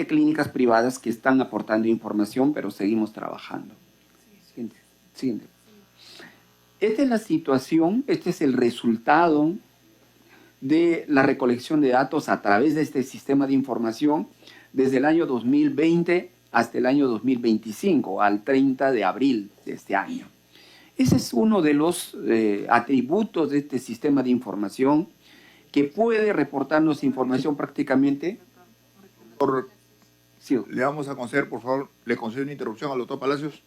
clínicas privadas que están aportando información, pero seguimos trabajando. Siguiente. Esta es la situación, este es el resultado de la recolección de datos a través de este sistema de información desde el año 2020 hasta el año 2025, al 30 de abril de este año. Ese es uno de los atributos de este sistema de información que puede reportarnos información prácticamente. Sí. Le vamos a conceder, por favor, le concedo una interrupción al doctor Palacios.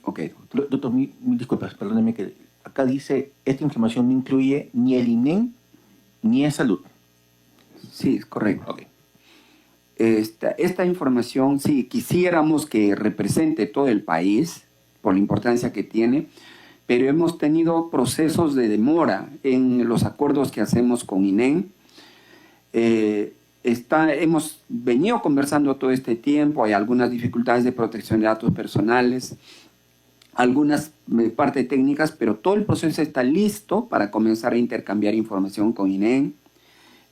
Ok. Doctor, mil disculpas, perdóneme que acá dice, esta información no incluye ni el INEM ni E-Salud. Sí, es correcto. Ok. Esta información, si quisiéramos que represente todo el país, por la importancia que tiene, pero hemos tenido procesos de demora en los acuerdos que hacemos con INEM. Hemos venido conversando todo este tiempo, hay algunas dificultades de protección de datos personales, algunas partes técnicas, pero todo el proceso está listo para comenzar a intercambiar información con INEM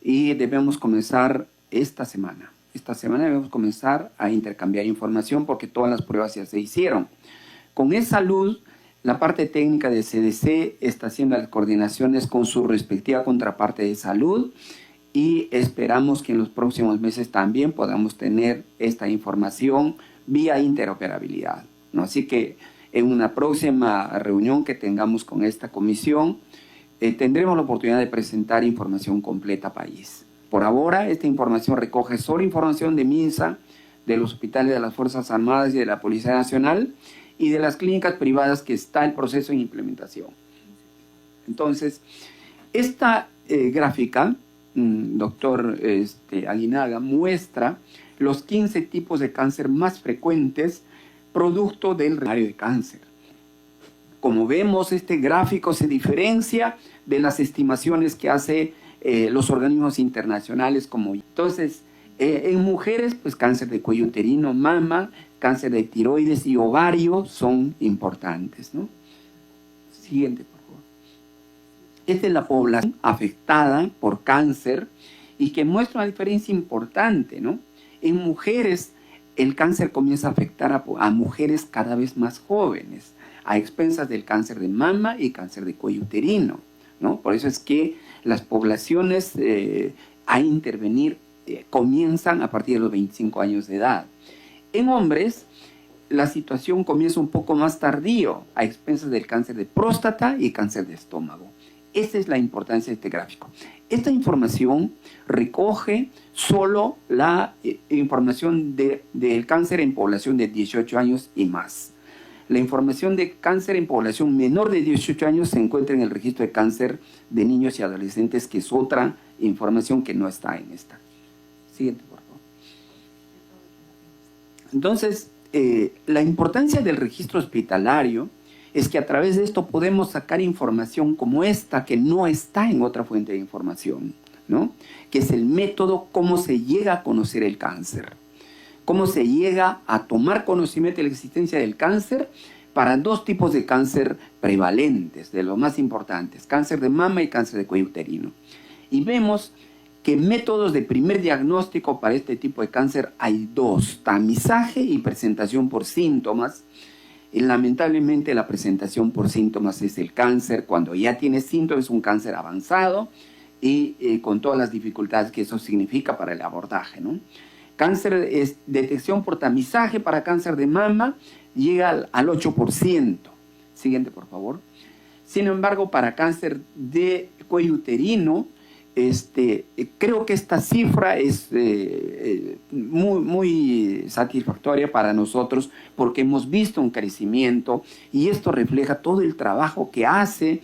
y debemos comenzar esta semana. Esta semana debemos comenzar a intercambiar información porque todas las pruebas ya se hicieron. Con eSalud, la parte técnica de CDC está haciendo las coordinaciones con su respectiva contraparte de salud y esperamos que en los próximos meses también podamos tener esta información vía interoperabilidad, ¿no? Así que en una próxima reunión que tengamos con esta comisión, tendremos la oportunidad de presentar información completa país. Por ahora, esta información recoge solo información de MINSA, de los hospitales de las Fuerzas Armadas y de la Policía Nacional y de las clínicas privadas que está el proceso de implementación. Entonces, esta gráfica, doctor Aguinaga, muestra los 15 tipos de cáncer más frecuentes producto del escenario de cáncer. Como vemos, este gráfico se diferencia de las estimaciones que hace los organismos internacionales como... Entonces, en mujeres, pues cáncer de cuello uterino, mama, cáncer de tiroides y ovario son importantes, ¿no? Siguiente, por favor. Esta es la población afectada por cáncer y que muestra una diferencia importante, ¿no? En mujeres, el cáncer comienza a afectar a mujeres cada vez más jóvenes, a expensas del cáncer de mama y cáncer de cuello uterino, ¿no? Por eso es que las poblaciones a intervenir comienzan a partir de los 25 años de edad. En hombres, la situación comienza un poco más tardío, a expensas del cáncer de próstata y cáncer de estómago. Esa es la importancia de este gráfico. Esta información recoge solo la información del cáncer en población de 18 años y más. La información de cáncer en población menor de 18 años se encuentra en el registro de cáncer de niños y adolescentes, que es otra información que no está en esta. Siguiente, por favor. Entonces, la importancia del registro hospitalario es que a través de esto podemos sacar información como esta, que no está en otra fuente de información, ¿no? Que es el método cómo se llega a conocer el cáncer. Cómo se llega a tomar conocimiento de la existencia del cáncer para dos tipos de cáncer prevalentes, de los más importantes, cáncer de mama y cáncer de cuello uterino. Y vemos que métodos de primer diagnóstico para este tipo de cáncer hay dos: tamizaje y presentación por síntomas. Y lamentablemente la presentación por síntomas es el cáncer cuando ya tiene síntomas, es un cáncer avanzado y con todas las dificultades que eso significa para el abordaje, ¿no? Cáncer es detección por tamizaje para cáncer de mama llega al 8%. Siguiente, por favor. Sin embargo, para cáncer de cuello uterino, creo que esta cifra es muy satisfactoria para nosotros porque hemos visto un crecimiento y esto refleja todo el trabajo que hace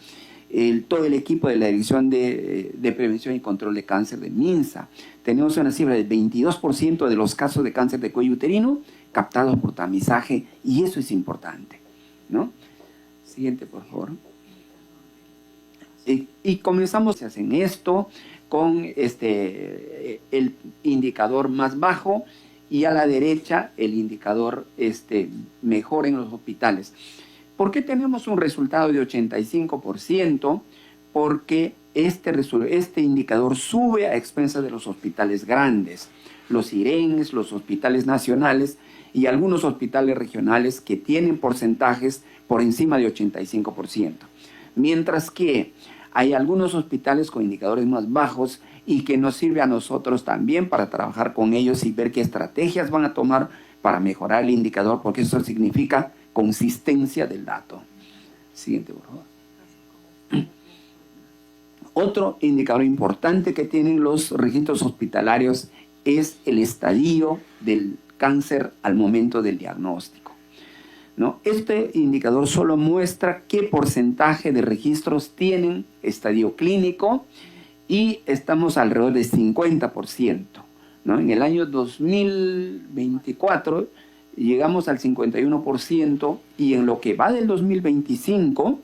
todo el equipo de la Dirección de Prevención y Control de Cáncer de MINSA. Tenemos una cifra del 22% de los casos de cáncer de cuello uterino captados por tamizaje y eso es importante, ¿no? Siguiente, por favor. Y comenzamos en esto con el indicador más bajo y a la derecha el indicador mejor en los hospitales. ¿Por qué tenemos un resultado de 85%? Porque este indicador sube a expensas de los hospitales grandes, los IRENs, los hospitales nacionales y algunos hospitales regionales que tienen porcentajes por encima de 85%. Mientras que hay algunos hospitales con indicadores más bajos y que nos sirve a nosotros también para trabajar con ellos y ver qué estrategias van a tomar para mejorar el indicador, porque eso significa consistencia del dato. Siguiente, por favor. Otro indicador importante que tienen los registros hospitalarios es el estadio del cáncer al momento del diagnóstico, ¿no? Este indicador solo muestra qué porcentaje de registros tienen estadio clínico y estamos alrededor del 50%, ¿no? En el año 2024 llegamos al 51% y en lo que va del 2025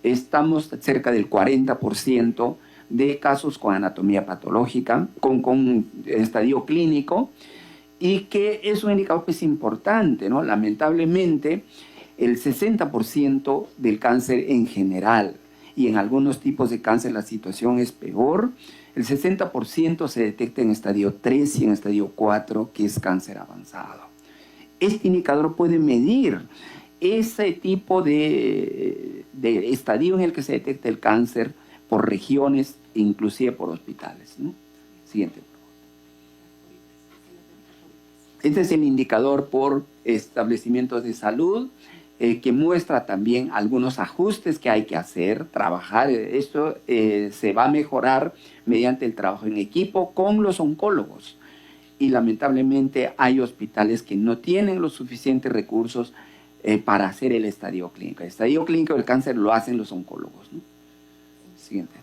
estamos cerca del 40% de casos con anatomía patológica, con estadio clínico, y que es un indicador pues importante, ¿no? Lamentablemente, el 60% del cáncer en general, y en algunos tipos de cáncer la situación es peor, el 60% se detecta en estadio 3 y en estadio 4, que es cáncer avanzado. Este indicador puede medir ese tipo de estadio en el que se detecta el cáncer por regiones, inclusive por hospitales, ¿no? Siguiente. Este es el indicador por establecimientos de salud, que muestra también algunos ajustes que hay que hacer, trabajar. Esto se va a mejorar mediante el trabajo en equipo con los oncólogos. Y lamentablemente hay hospitales que no tienen los suficientes recursos para hacer el estadio clínico. El estadio clínico del cáncer lo hacen los oncólogos, ¿no? Siguiente.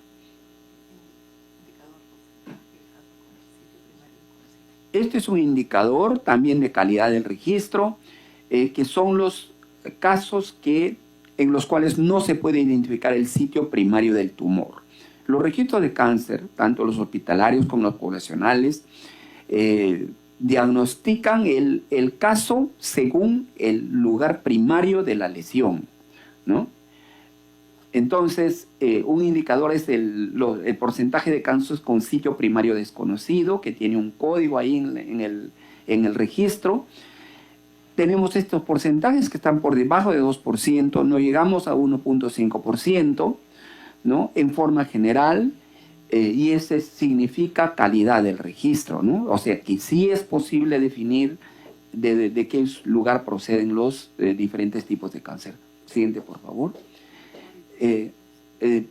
Este es un indicador también de calidad del registro, que son los casos en los cuales no se puede identificar el sitio primario del tumor. Los registros de cáncer, tanto los hospitalarios como los poblacionales, diagnostican el caso según el lugar primario de la lesión, ¿no? Entonces, un indicador es el porcentaje de casos con sitio primario desconocido, que tiene un código ahí en el registro. Tenemos estos porcentajes que están por debajo de 2%, no llegamos a 1.5%, ¿no? En forma general, y ese significa calidad del registro, ¿no? O sea, que sí es posible definir de qué lugar proceden los diferentes tipos de cáncer. Siguiente, por favor.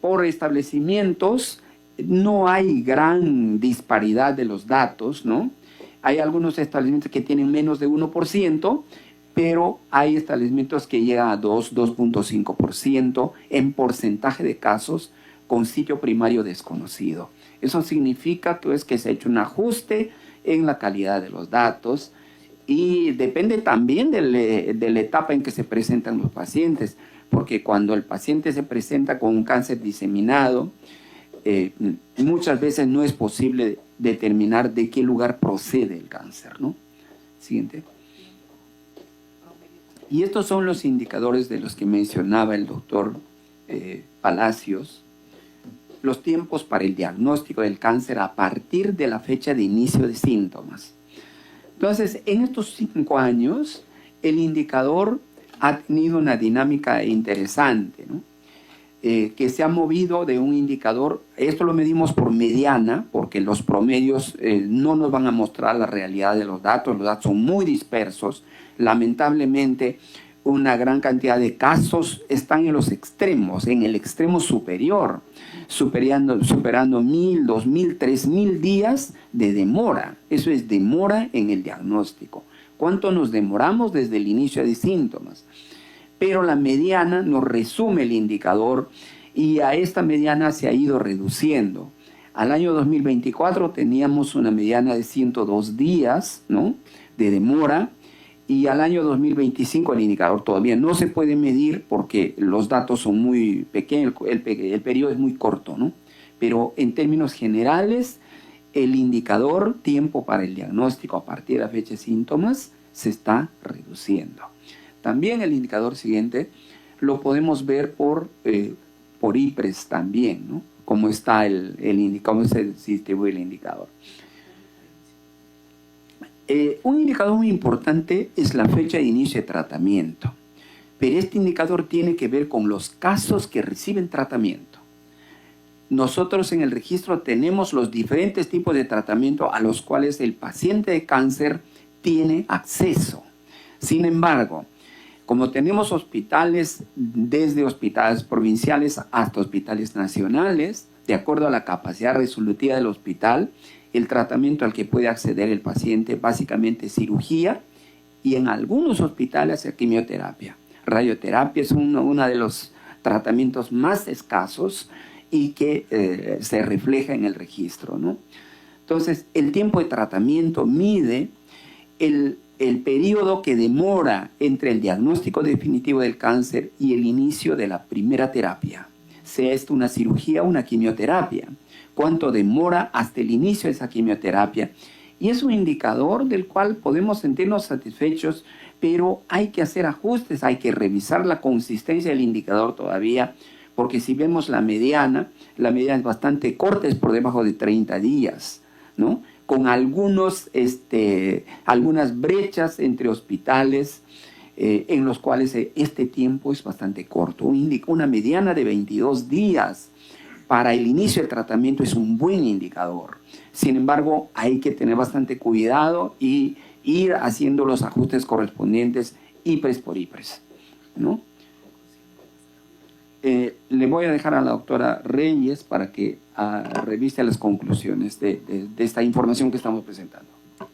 Por establecimientos no hay gran disparidad de los datos, ¿no? Hay algunos establecimientos que tienen menos de 1%, pero hay establecimientos que llegan a 2.5% en porcentaje de casos con sitio primario desconocido. Eso significa pues, que se ha hecho un ajuste en la calidad de los datos y depende también de la etapa en que se presentan los pacientes, porque cuando el paciente se presenta con un cáncer diseminado, muchas veces no es posible determinar de qué lugar procede el cáncer, ¿no? Siguiente. Y estos son los indicadores de los que mencionaba el doctor Palacios. Los tiempos para el diagnóstico del cáncer a partir de la fecha de inicio de síntomas. Entonces, en estos 5 años, el indicador ha tenido una dinámica interesante, ¿no? Que se ha movido de un indicador, esto lo medimos por mediana, porque los promedios no nos van a mostrar la realidad de los datos son muy dispersos. Lamentablemente, una gran cantidad de casos están en los extremos, en el extremo superior, superando 1.000, 2.000, 3.000 días de demora. Eso es demora en el diagnóstico. ¿Cuánto nos demoramos desde el inicio de síntomas? Pero la mediana nos resume el indicador y a esta mediana se ha ido reduciendo. Al año 2024 teníamos una mediana de 102 días, ¿no?, de demora, y al año 2025 el indicador todavía no se puede medir porque los datos son muy pequeños, el periodo es muy corto, ¿no? Pero en términos generales, el indicador tiempo para el diagnóstico a partir de la fecha de síntomas se está reduciendo. También el indicador siguiente lo podemos ver por IPRES también, ¿no? Cómo está cómo se distribuye el indicador. Un indicador muy importante es la fecha de inicio de tratamiento, pero este indicador tiene que ver con los casos que reciben tratamiento. Nosotros en el registro tenemos los diferentes tipos de tratamiento a los cuales el paciente de cáncer tiene acceso. Sin embargo, como tenemos hospitales, desde hospitales provinciales hasta hospitales nacionales, de acuerdo a la capacidad resolutiva del hospital, el tratamiento al que puede acceder el paciente básicamente es cirugía y en algunos hospitales quimioterapia. Radioterapia es uno de los tratamientos más escasos y que se refleja en el registro, ¿no? Entonces, el tiempo de tratamiento mide el periodo que demora entre el diagnóstico definitivo del cáncer y el inicio de la primera terapia, sea esto una cirugía o una quimioterapia. Cuánto demora hasta el inicio de esa quimioterapia. Y es un indicador del cual podemos sentirnos satisfechos, pero hay que hacer ajustes, hay que revisar la consistencia del indicador todavía, porque si vemos la mediana es bastante corta, es por debajo de 30 días, ¿no? Con algunas brechas entre hospitales en los cuales este tiempo es bastante corto. Una mediana de 22 días para el inicio del tratamiento es un buen indicador. Sin embargo, hay que tener bastante cuidado y ir haciendo los ajustes correspondientes IPRES por IPRES, ¿no? Le voy a dejar a la doctora Reyes para que revise las conclusiones de esta información que estamos presentando.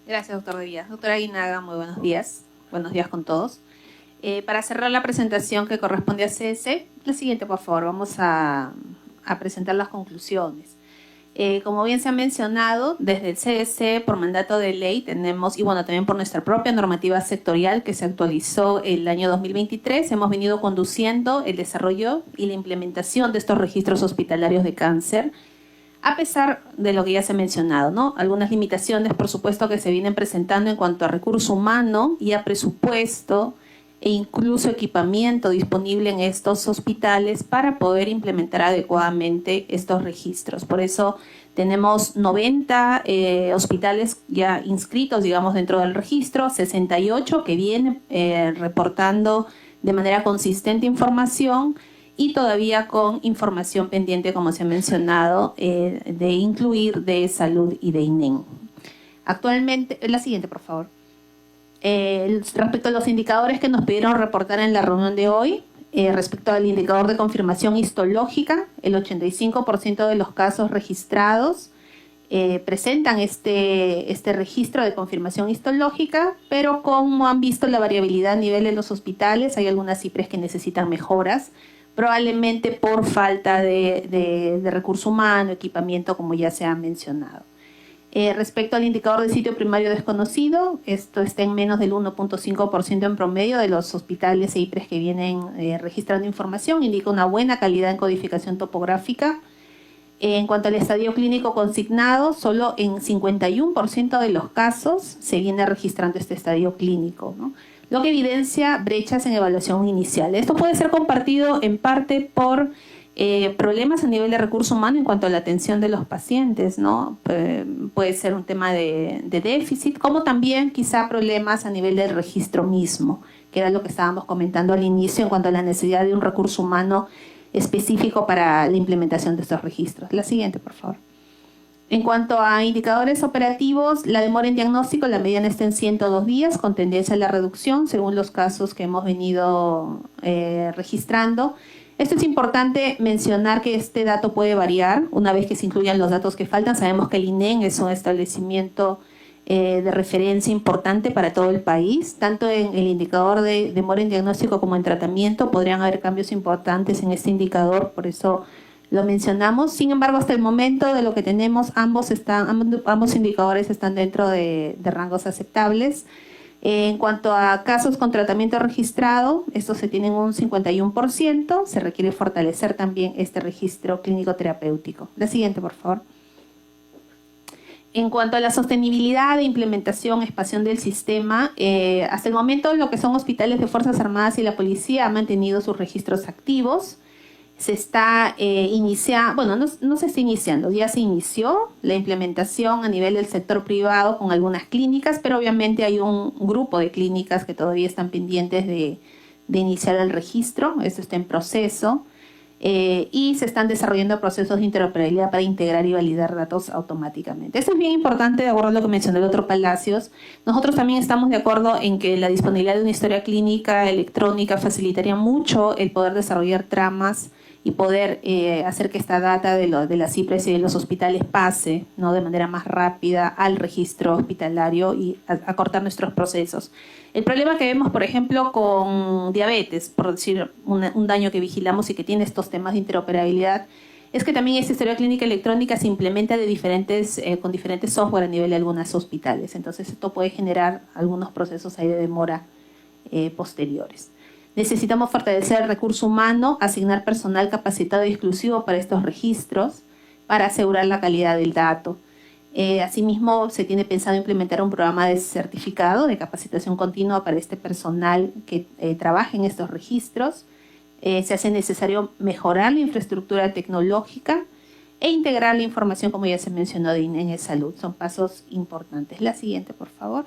Gracias, doctor De Villa. Doctora Aguinaga, muy buenos días. Buenos días con todos. Para cerrar la presentación que corresponde a CS, la siguiente, por favor. Vamos a presentar las conclusiones. Como bien se ha mencionado, desde el CDC, por mandato de ley, tenemos, y bueno, también por nuestra propia normativa sectorial que se actualizó el año 2023, hemos venido conduciendo el desarrollo y la implementación de estos registros hospitalarios de cáncer, a pesar de lo que ya se ha mencionado, ¿no? Algunas limitaciones, por supuesto, que se vienen presentando en cuanto a recurso humano y a presupuesto, e incluso equipamiento disponible en estos hospitales para poder implementar adecuadamente estos registros. Por eso tenemos 90 hospitales ya inscritos, digamos, dentro del registro, 68 que vienen reportando de manera consistente información y todavía con información pendiente, como se ha mencionado, de incluir de salud y de INEM. Actualmente, la siguiente, por favor. Respecto a los indicadores que nos pidieron reportar en la reunión de hoy, respecto al indicador de confirmación histológica, el 85% de los casos registrados presentan este registro de confirmación histológica, pero como han visto la variabilidad a nivel de los hospitales, hay algunas cifras que necesitan mejoras, probablemente por falta de recurso humano, equipamiento, como ya se ha mencionado. Respecto al indicador de sitio primario desconocido, esto está en menos del 1.5% en promedio de los hospitales e IPRES que vienen registrando información, indica una buena calidad en codificación topográfica. En cuanto al estadio clínico consignado, solo en 51% de los casos se viene registrando este estadio clínico, ¿no? Lo que evidencia brechas en evaluación inicial. Esto puede ser compartido en parte por problemas a nivel de recurso humano en cuanto a la atención de los pacientes, ¿no? Puede ser un tema de déficit, como también quizá problemas a nivel del registro mismo, que era lo que estábamos comentando al inicio en cuanto a la necesidad de un recurso humano específico para la implementación de estos registros. La siguiente, por favor. En cuanto a indicadores operativos, la demora en diagnóstico, la mediana está en 102 días, con tendencia a la reducción según los casos que hemos venido registrando. Esto es importante mencionar que este dato puede variar una vez que se incluyan los datos que faltan. Sabemos que el INEM es un establecimiento de referencia importante para todo el país. Tanto en el indicador de demora en diagnóstico como en tratamiento podrían haber cambios importantes en este indicador, por eso lo mencionamos. Sin embargo, hasta el momento de lo que tenemos, ambos indicadores están dentro de rangos aceptables. En cuanto a casos con tratamiento registrado, estos se tienen un 51%, se requiere fortalecer también este registro clínico terapéutico. La siguiente, por favor. En cuanto a la sostenibilidad de implementación, expansión del sistema, hasta el momento lo que son hospitales de Fuerzas Armadas y la Policía han mantenido sus registros activos. Se está iniciando, bueno, no se está iniciando, ya se inició la implementación a nivel del sector privado con algunas clínicas, pero obviamente hay un grupo de clínicas que todavía están pendientes de iniciar el registro, eso está en proceso, y se están desarrollando procesos de interoperabilidad para integrar y validar datos automáticamente. Eso es bien importante, de acuerdo a lo que mencionó el doctor Palacios. Nosotros también estamos de acuerdo en que la disponibilidad de una historia clínica electrónica facilitaría mucho el poder desarrollar tramas y poder hacer que esta data de las IPRES y de los hospitales pase, ¿no?, de manera más rápida al registro hospitalario y acortar nuestros procesos. El problema que vemos, por ejemplo, con diabetes, por decir un daño que vigilamos y que tiene estos temas de interoperabilidad, es que también esta historia clínica electrónica se implementa con diferentes software a nivel de algunos hospitales. Entonces esto puede generar algunos procesos ahí de demora posteriores. Necesitamos fortalecer el recurso humano, asignar personal capacitado y exclusivo para estos registros, para asegurar la calidad del dato. Asimismo, se tiene pensado implementar un programa de certificado de capacitación continua para este personal que trabaje en estos registros. Se hace necesario mejorar la infraestructura tecnológica e integrar la información, como ya se mencionó, de INE Salud. Son pasos importantes. La siguiente, por favor.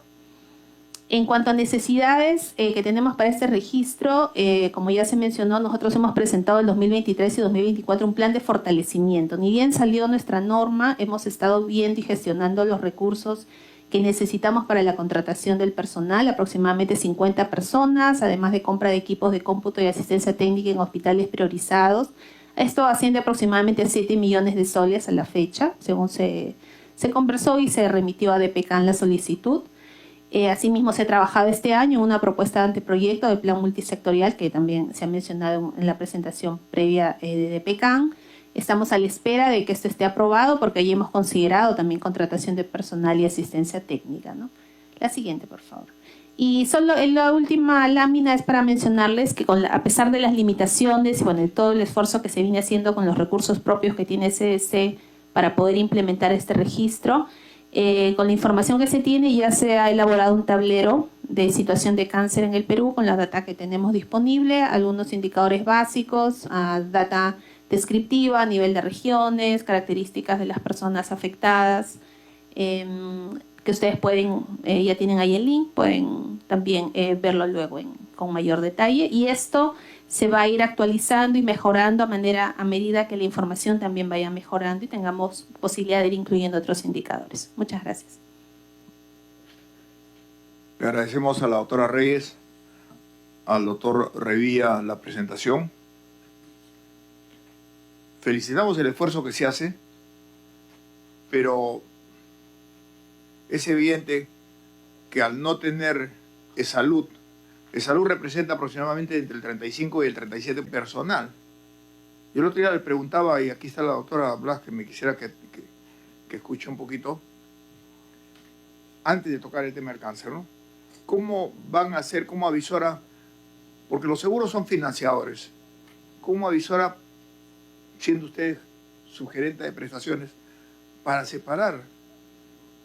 En cuanto a necesidades que tenemos para este registro, como ya se mencionó, nosotros hemos presentado en 2023 y 2024 un plan de fortalecimiento. Ni bien salió nuestra norma, hemos estado viendo y gestionando los recursos que necesitamos para la contratación del personal, aproximadamente 50 personas, además de compra de equipos de cómputo y asistencia técnica en hospitales priorizados. Esto asciende aproximadamente a 7 millones de soles a la fecha, según se conversó y se remitió a DPCAN la solicitud. Asimismo, se ha trabajado este año en una propuesta de anteproyecto del plan multisectorial, que también se ha mencionado en la presentación previa de DPCAN. Estamos a la espera de que esto esté aprobado porque allí hemos considerado también contratación de personal y asistencia técnica, ¿no? La siguiente, por favor. Y solo en la última lámina es para mencionarles que a pesar de las limitaciones y bueno, de todo el esfuerzo que se viene haciendo con los recursos propios que tiene CDC para poder implementar este registro, con la información que se tiene ya se ha elaborado un tablero de situación de cáncer en el Perú con la data que tenemos disponible, algunos indicadores básicos, data descriptiva a nivel de regiones, características de las personas afectadas, que ustedes pueden, ya tienen ahí el link, pueden también verlo luego con mayor detalle. Y esto se va a ir actualizando y mejorando a medida que la información también vaya mejorando y tengamos posibilidad de ir incluyendo otros indicadores. Muchas gracias. Le agradecemos a la doctora Reyes, al doctor Revilla la presentación. Felicitamos el esfuerzo que se hace, pero es evidente que al no tener salud representa aproximadamente entre el 35 y el 37 personal. Yo el otro día le preguntaba, y aquí está la doctora Blas, que me quisiera que escuche un poquito, antes de tocar el tema del cáncer, ¿no? ¿Cómo van a hacer, cómo avisora, porque los seguros son financiadores, cómo avisora, siendo usted sugerente de prestaciones, para separar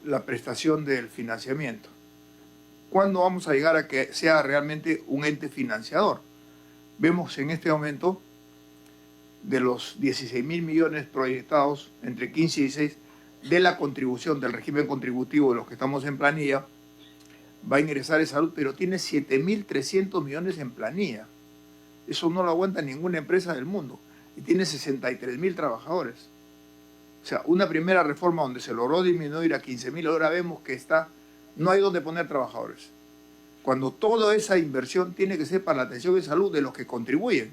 la prestación del financiamiento? ¿Cuándo vamos a llegar a que sea realmente un ente financiador? Vemos en este momento, de los 16.000 millones proyectados entre 15 y 16, de la contribución del régimen contributivo de los que estamos en planilla, va a ingresar en salud, pero tiene 7.300 millones en planilla. Eso no lo aguanta ninguna empresa del mundo. Y tiene 63.000 trabajadores. O sea, una primera reforma donde se logró disminuir a 15.000, ahora vemos que no hay donde poner trabajadores. Cuando toda esa inversión tiene que ser para la atención de salud de los que contribuyen.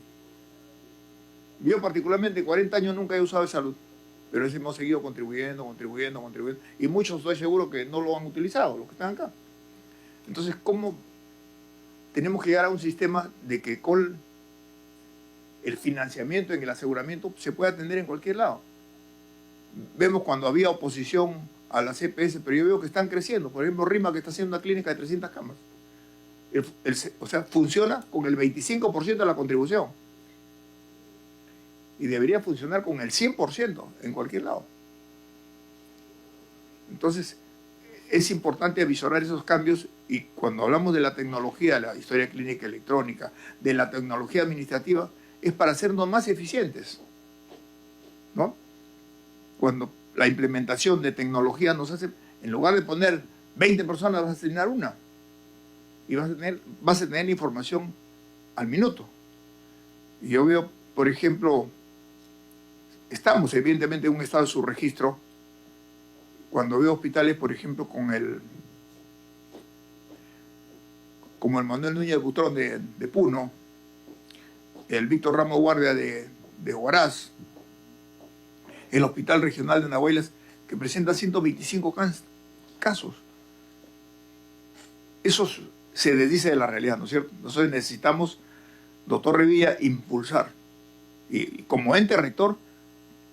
Yo particularmente 40 años nunca he usado de salud, pero hemos seguido contribuyendo. Y muchos estoy seguro que no lo han utilizado, los que están acá. Entonces, ¿cómo tenemos que llegar a un sistema de que con el financiamiento en el aseguramiento se puede atender en cualquier lado? Vemos cuando había oposición a la CPS, pero yo veo que están creciendo. Por ejemplo, RIMA, que está haciendo una clínica de 300 camas. O sea, funciona con el 25% de la contribución. Y debería funcionar con el 100% en cualquier lado. Entonces, es importante avisorar esos cambios, y cuando hablamos de la tecnología, de la historia clínica electrónica, de la tecnología administrativa, es para hacernos más eficientes, ¿no? Cuando la implementación de tecnología nos hace, en lugar de poner 20 personas, vas a asignar una. Y vas a tener información al minuto. Y yo veo, por ejemplo, estamos evidentemente en un estado de subregistro. Cuando veo hospitales, por ejemplo, como el Manuel Núñez Butrón de Puno, el Víctor Ramos Guardia de Huaraz, el Hospital Regional de Nahuaylas, que presenta 125 casos. Eso se desdice de la realidad, ¿no es cierto? Nosotros necesitamos, doctor Revilla, impulsar. Y como ente rector,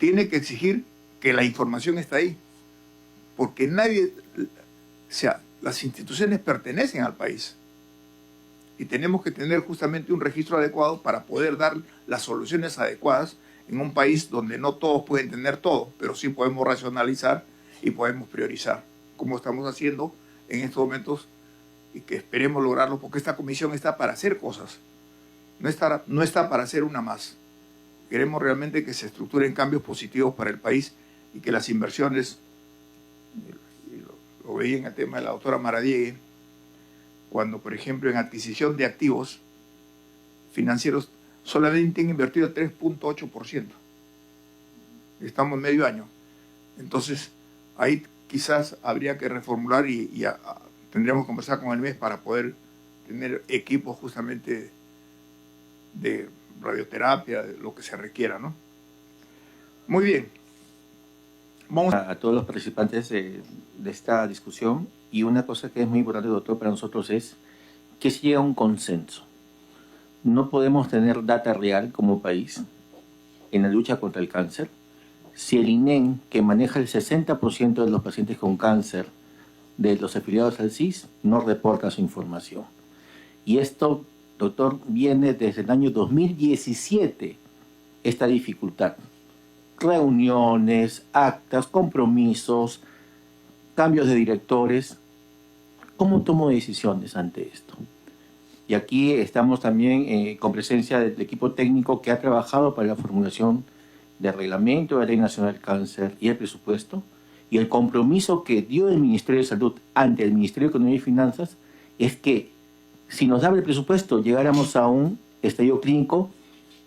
tiene que exigir que la información está ahí, porque nadie, o sea, las instituciones pertenecen al país y tenemos que tener justamente un registro adecuado para poder dar las soluciones adecuadas en un país donde no todos pueden tener todo, pero sí podemos racionalizar y podemos priorizar, como estamos haciendo en estos momentos y que esperemos lograrlo, porque esta comisión está para hacer cosas, no está para hacer una más. Queremos realmente que se estructuren cambios positivos para el país y que las inversiones, lo veía en el tema de la doctora Maradiegue, cuando, por ejemplo, en adquisición de activos financieros solamente han invertido el 3.8%. Estamos en medio año. Entonces, ahí quizás habría que reformular y tendríamos que conversar con el MES para poder tener equipos justamente de radioterapia, de lo que se requiera, ¿no? Muy bien. Vamos A todos los participantes de esta discusión, y una cosa que es muy importante, doctor, para nosotros es que se llegue a un consenso. No podemos tener data real como país en la lucha contra el cáncer si el INEM, que maneja el 60% de los pacientes con cáncer de los afiliados al CIS, no reporta su información. Y esto, doctor, viene desde el año 2017, esta dificultad. Reuniones, actas, compromisos, cambios de directores. ¿Cómo tomo decisiones ante esto? Y aquí estamos también con presencia del equipo técnico que ha trabajado para la formulación del reglamento de la Ley Nacional del Cáncer y el presupuesto, y el compromiso que dio el Ministerio de Salud ante el Ministerio de Economía y Finanzas es que si nos daba el presupuesto llegáramos a un estadio clínico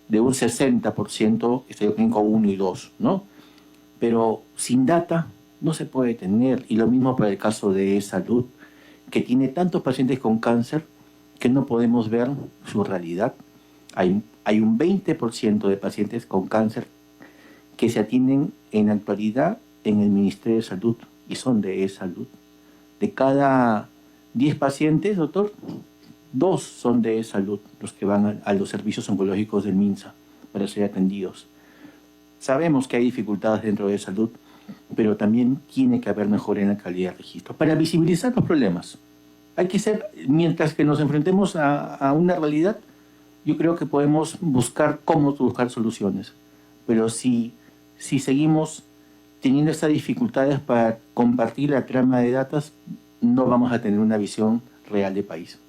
de un 60%, estadio clínico 1 y 2, ¿no? Pero sin data no se puede tener, y lo mismo para el caso de salud, que tiene tantos pacientes con cáncer que no podemos ver su realidad. Hay un 20% de pacientes con cáncer que se atienden en la actualidad en el Ministerio de Salud y son de salud. De cada 10 pacientes, doctor, 2 son de salud, los que van a los servicios oncológicos del MINSA para ser atendidos. Sabemos que hay dificultades dentro de salud, pero también tiene que haber mejora en la calidad de registro para visibilizar los problemas. Hay que ser, mientras que nos enfrentemos a una realidad, yo creo que podemos buscar cómo buscar soluciones. Pero si seguimos teniendo estas dificultades para compartir la trama de datos, no vamos a tener una visión real de país.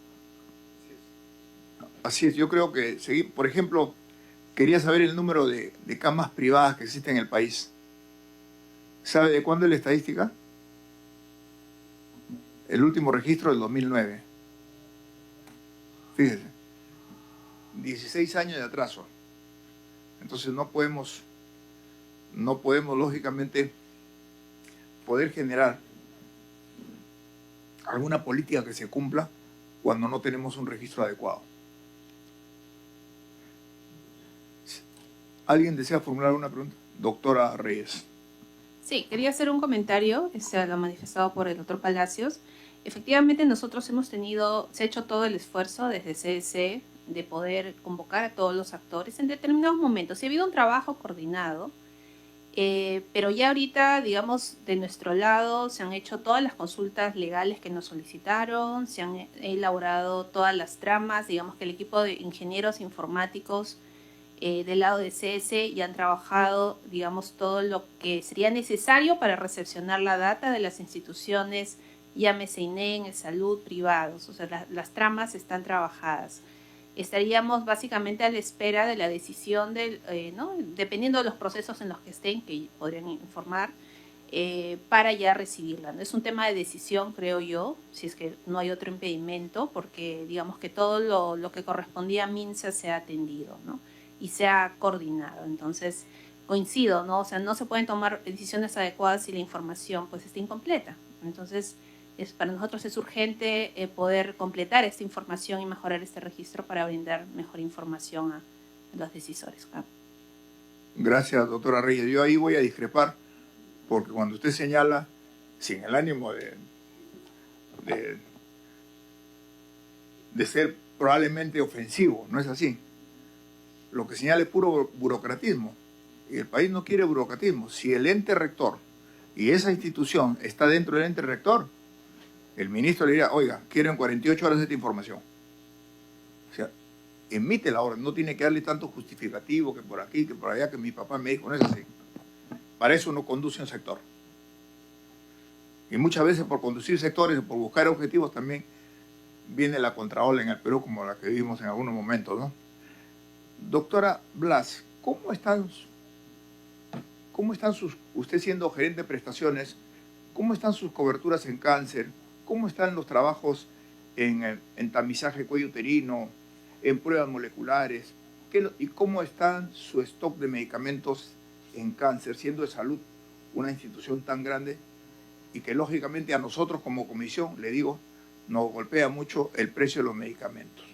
Así es, yo creo que seguir, por ejemplo, quería saber el número de camas privadas que existen en el país. ¿Sabe de cuándo es la estadística? El último registro del 2009. Fíjese, 16 años de atraso. Entonces no podemos lógicamente poder generar alguna política que se cumpla cuando no tenemos un registro adecuado. ¿Alguien desea formular una pregunta? Doctora Reyes. Sí, quería hacer un comentario, lo manifestado por el doctor Palacios. Efectivamente, nosotros se ha hecho todo el esfuerzo desde CDC de poder convocar a todos los actores en determinados momentos. Sí ha habido un trabajo coordinado, pero ya ahorita, digamos, de nuestro lado se han hecho todas las consultas legales que nos solicitaron, se han elaborado todas las tramas, digamos que el equipo de ingenieros informáticos del lado de CS ya han trabajado, digamos, todo lo que sería necesario para recepcionar la data de las instituciones, llámese INEM, salud, privados, o sea, las tramas están trabajadas. Estaríamos básicamente a la espera de la decisión ¿no? Dependiendo de los procesos en los que estén, que podrían informar, para ya recibirla, ¿no? Es un tema de decisión, creo yo, si es que no hay otro impedimento, porque digamos que todo lo que correspondía a MINSA se ha atendido, ¿no? Y se ha coordinado. Entonces, coincido, ¿no? O sea, no se pueden tomar decisiones adecuadas si la información pues está incompleta. Entonces, para nosotros es urgente poder completar esta información y mejorar este registro para brindar mejor información a los decisores. Gracias, doctora Reyes. Yo ahí voy a discrepar, porque cuando usted señala, sin el ánimo de ser probablemente ofensivo, no es así. Lo que señala es puro burocratismo. Y el país no quiere burocratismo. Si el ente rector y esa institución está dentro del ente rector, el ministro le dirá, oiga, quiero en 48 horas esta información. O sea, emite la orden, no tiene que darle tanto justificativo que por aquí, que por allá, que mi papá me dijo, no es así. Para eso no conduce un sector. Y muchas veces por conducir sectores, por buscar objetivos también viene la contraola en el Perú, como la que vivimos en algunos momentos, ¿no? Doctora Blas, ¿cómo están usted siendo gerente de prestaciones, cómo están sus coberturas en cáncer? ¿Cómo están los trabajos en tamizaje cuello uterino, en pruebas moleculares? ¿Y cómo está su stock de medicamentos en cáncer, siendo de salud una institución tan grande y que lógicamente a nosotros como comisión, le digo, nos golpea mucho el precio de los medicamentos?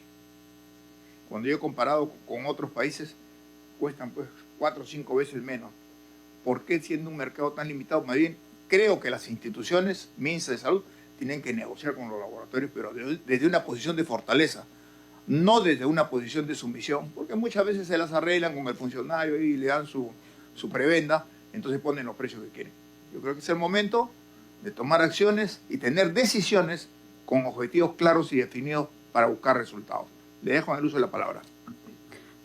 Cuando yo he comparado con otros países, cuestan pues 4 o 5 veces menos. ¿Por qué siendo un mercado tan limitado? Más bien, creo que las instituciones MINSA de salud tienen que negociar con los laboratorios, pero desde una posición de fortaleza, no desde una posición de sumisión, porque muchas veces se las arreglan con el funcionario y le dan su prebenda, entonces ponen los precios que quieren. Yo creo que es el momento de tomar acciones y tener decisiones con objetivos claros y definidos para buscar resultados. Le dejo en el uso de la palabra.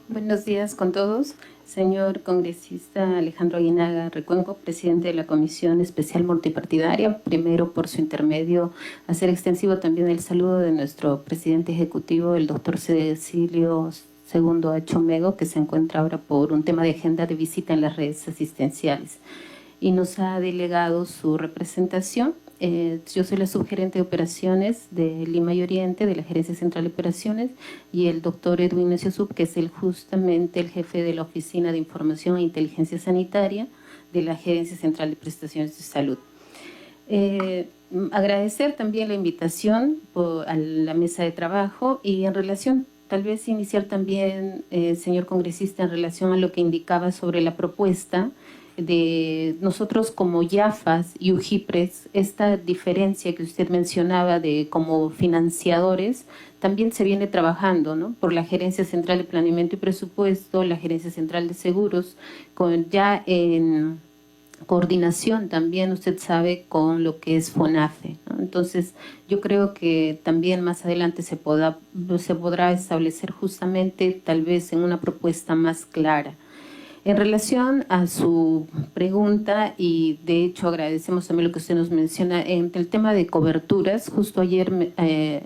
Buenos días con todos. Señor congresista Alejandro Aguinaga Recuenco, presidente de la Comisión Especial Multipartidaria, primero por su intermedio hacer extensivo también el saludo de nuestro presidente ejecutivo, el doctor Cecilio II H. Omego, que se encuentra ahora por un tema de agenda de visita en las redes asistenciales y nos ha delegado su representación. Yo soy la subgerente de operaciones de Lima y Oriente, de la Gerencia Central de Operaciones, y el doctor Edwin Neciosub, que es justamente el jefe de la Oficina de Información e Inteligencia Sanitaria de la Gerencia Central de Prestaciones de Salud. Agradecer también la invitación a la mesa de trabajo y en relación, tal vez iniciar también, señor congresista, en relación a lo que indicaba sobre la propuesta de nosotros como IAFAS y UJIPRES, esta diferencia que usted mencionaba de como financiadores, también se viene trabajando, ¿no? Por la Gerencia Central de Planeamiento y Presupuesto, la Gerencia Central de Seguros, ya en coordinación también, usted sabe, con lo que es FONAFE, ¿no? Entonces, yo creo que también más adelante se podrá establecer justamente, tal vez en una propuesta más clara. En relación a su pregunta, y de hecho agradecemos también lo que usted nos menciona, en el tema de coberturas, justo ayer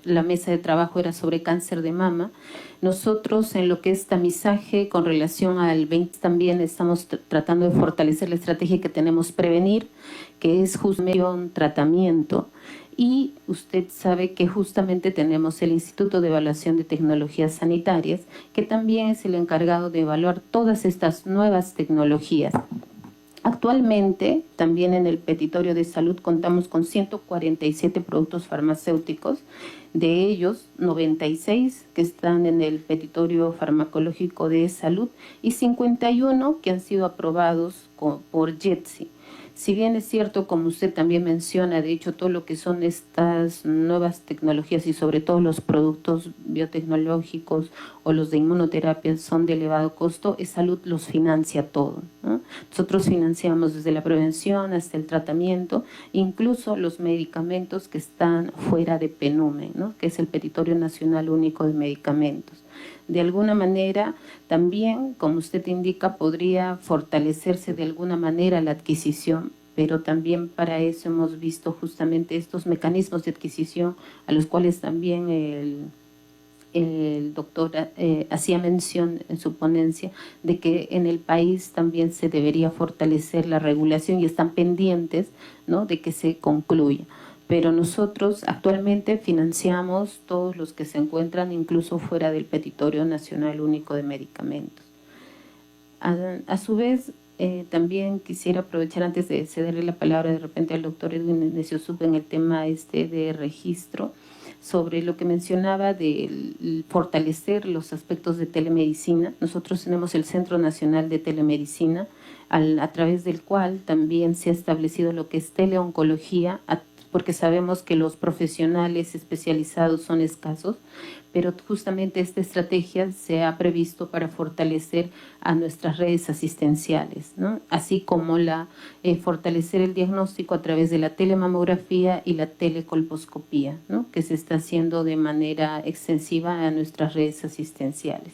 la mesa de trabajo era sobre cáncer de mama. Nosotros en lo que es tamizaje con relación al 20 también estamos tratando de fortalecer la estrategia que tenemos prevenir, que es justamente un tratamiento. Y usted sabe que justamente tenemos el Instituto de Evaluación de Tecnologías Sanitarias, que también es el encargado de evaluar todas estas nuevas tecnologías. Actualmente, también en el petitorio de salud contamos con 147 productos farmacéuticos, de ellos 96 que están en el petitorio farmacológico de salud y 51 que han sido aprobados por JETSI. Si bien es cierto, como usted también menciona, de hecho todo lo que son estas nuevas tecnologías y sobre todo los productos biotecnológicos o los de inmunoterapia son de elevado costo, salud los financia todo, ¿no? Nosotros financiamos desde la prevención hasta el tratamiento, incluso los medicamentos que están fuera de PNUME, ¿no? Que es el Petitorio Nacional Único de Medicamentos. De alguna manera, también, como usted indica, podría fortalecerse de alguna manera la adquisición, pero también para eso hemos visto justamente estos mecanismos de adquisición a los cuales también el doctor hacía mención en su ponencia de que en el país también se debería fortalecer la regulación y están pendientes, ¿no?, de que se concluya. Pero nosotros actualmente financiamos todos los que se encuentran incluso fuera del Petitorio Nacional Único de Medicamentos. A su vez, también quisiera aprovechar antes de cederle la palabra de repente al doctor Edwin Neciosub en el tema de registro, sobre lo que mencionaba de fortalecer los aspectos de telemedicina. Nosotros tenemos el Centro Nacional de Telemedicina, a través del cual también se ha establecido lo que es teleoncología, porque sabemos que los profesionales especializados son escasos, pero justamente esta estrategia se ha previsto para fortalecer a nuestras redes asistenciales, ¿no? Así como fortalecer el diagnóstico a través de la telemamografía y la telecolposcopía, ¿no? Que se está haciendo de manera extensiva a nuestras redes asistenciales.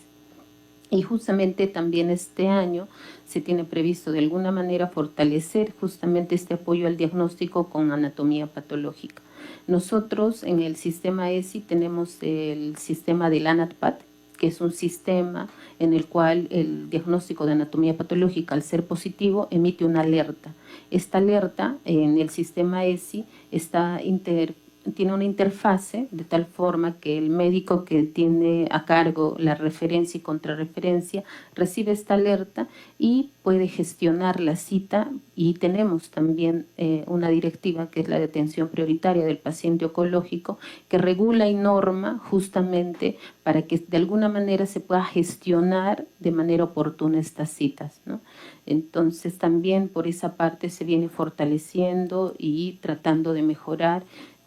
Y justamente también este año se tiene previsto de alguna manera fortalecer justamente este apoyo al diagnóstico con anatomía patológica. Nosotros en el sistema ESI tenemos el sistema del ANATPAT, que es un sistema en el cual el diagnóstico de anatomía patológica, al ser positivo, emite una alerta. Esta alerta en el sistema ESI tiene una interfase de tal forma que el médico que tiene a cargo la referencia y contrarreferencia recibe esta alerta y puede gestionar la cita, y tenemos también una directiva que es la de atención prioritaria del paciente oncológico que regula y norma justamente para que de alguna manera se pueda gestionar de manera oportuna estas citas, ¿no? Entonces también por esa parte se viene fortaleciendo y tratando de mejorar,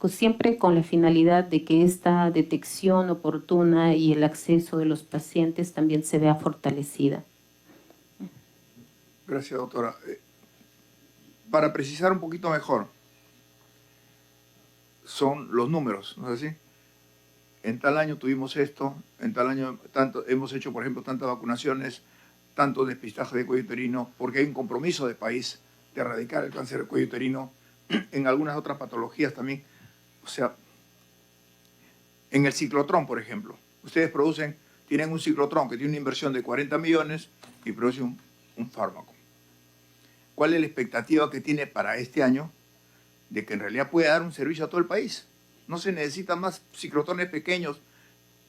siempre con la finalidad de que esta detección oportuna y el acceso de los pacientes también se vea fortalecida. Gracias, doctora. Para precisar un poquito mejor, son los números, ¿no es así? En tal año tuvimos esto, en tal año hemos hecho, por ejemplo, tantas vacunaciones, tanto depistaje de cuello uterino, porque hay un compromiso de país de erradicar el cáncer de cuello uterino, en algunas otras patologías también. O sea, en el ciclotrón, por ejemplo, ustedes tienen un ciclotrón que tiene una inversión de 40 millones y produce un fármaco. ¿Cuál es la expectativa que tiene para este año de que en realidad pueda dar un servicio a todo el país? No se necesitan más ciclotrones pequeños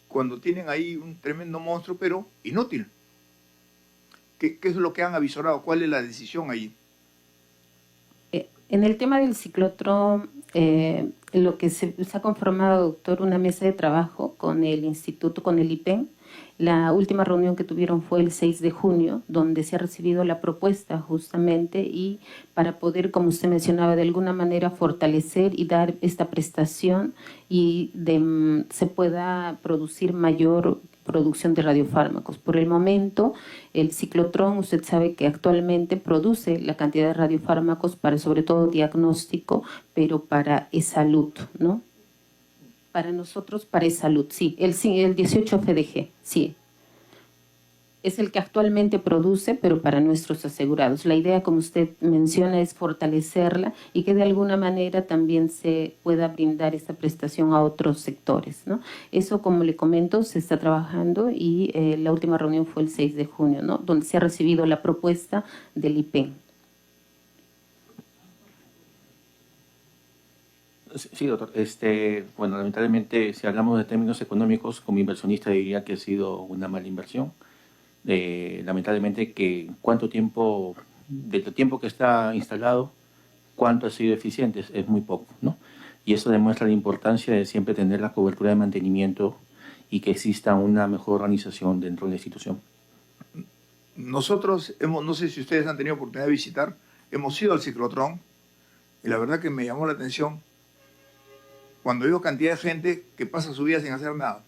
cuando tienen ahí un tremendo monstruo, pero inútil. ¿Qué es lo que han avisorado? ¿Cuál es la decisión allí? En el tema del ciclotrón, lo que se ha conformado, doctor, una mesa de trabajo con el instituto, con el IPEN. La última reunión que tuvieron fue el 6 de junio, donde se ha recibido la propuesta justamente y para poder, como usted mencionaba, de alguna manera fortalecer y dar esta prestación y se pueda producir mayor producción de radiofármacos. Por el momento, el ciclotrón, usted sabe que actualmente produce la cantidad de radiofármacos para sobre todo diagnóstico, pero para e-salud, ¿no? Para nosotros, para e-salud, sí. El 18 FDG, sí. Es el que actualmente produce, pero para nuestros asegurados. La idea, como usted menciona, es fortalecerla y que de alguna manera también se pueda brindar esta prestación a otros sectores, ¿no? Eso, como le comento, se está trabajando y la última reunión fue el 6 de junio, ¿no? Donde se ha recibido la propuesta del IPEN. Sí, doctor. Bueno, lamentablemente, si hablamos de términos económicos, como inversionista diría que ha sido una mala inversión. Lamentablemente, cuánto tiempo, del tiempo que está instalado, cuánto ha sido eficiente, es muy poco, ¿no? Y eso demuestra la importancia de siempre tener la cobertura de mantenimiento y que exista una mejor organización dentro de la institución. Nosotros no sé si ustedes han tenido oportunidad de visitar, hemos ido al ciclotrón y la verdad que me llamó la atención cuando veo cantidad de gente que pasa su vida sin hacer nada.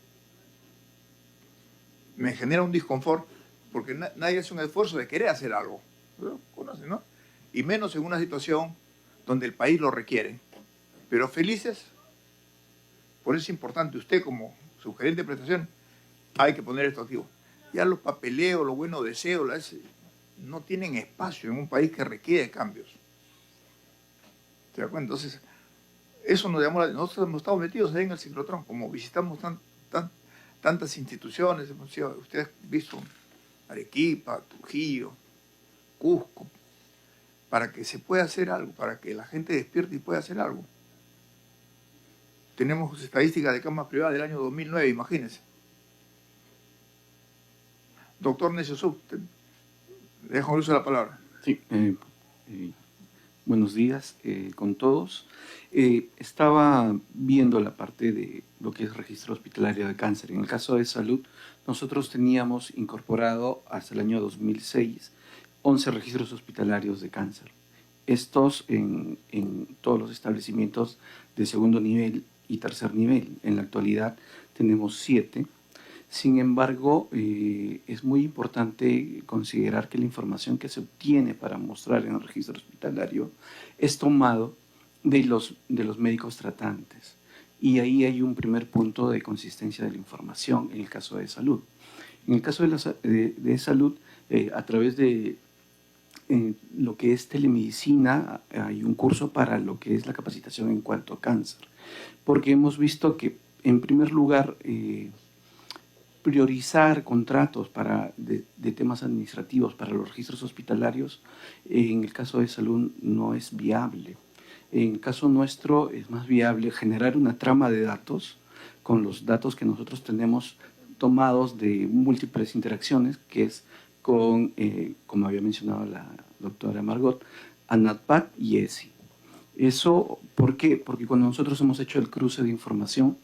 Me genera un disconfort porque nadie hace un esfuerzo de querer hacer algo, ¿no? Y menos en una situación donde el país lo requiere. Pero felices, por eso es importante, usted como sugerente de prestación, hay que poner esto activo. Ya los papeleos, los buenos deseos, no tienen espacio en un país que requiere cambios. ¿Se da cuenta? Entonces, eso nos llamó nosotros hemos estado metidos ahí en el ciclotrón, como visitamos tantas instituciones, ustedes han visto Arequipa, Trujillo, Cusco, para que se pueda hacer algo, para que la gente despierte y pueda hacer algo. Tenemos estadísticas de camas privadas del año 2009, imagínense. Doctor Necio Sub, le dejo uso de la palabra. Sí, buenos días con todos. Estaba viendo la parte de lo que es registro hospitalario de cáncer. En el caso de salud, nosotros teníamos incorporado hasta el año 2006 11 registros hospitalarios de cáncer. estos en todos los establecimientos de segundo nivel y tercer nivel. En la actualidad tenemos 7. Sin embargo, es muy importante considerar que la información que se obtiene para mostrar en el registro hospitalario es tomado de los médicos tratantes. Y ahí hay un primer punto de consistencia de la información en el caso de salud. En el caso de salud, a través de lo que es telemedicina, hay un curso para lo que es la capacitación en cuanto a cáncer. Porque hemos visto que, en primer lugar, priorizar contratos de temas administrativos para los registros hospitalarios, en el caso de salud no es viable. En el caso nuestro es más viable generar una trama de datos con los datos que nosotros tenemos tomados de múltiples interacciones, que es con, como había mencionado la doctora Margot, ANATPAC y ESI. Eso, ¿por qué? Porque cuando nosotros hemos hecho el cruce de información,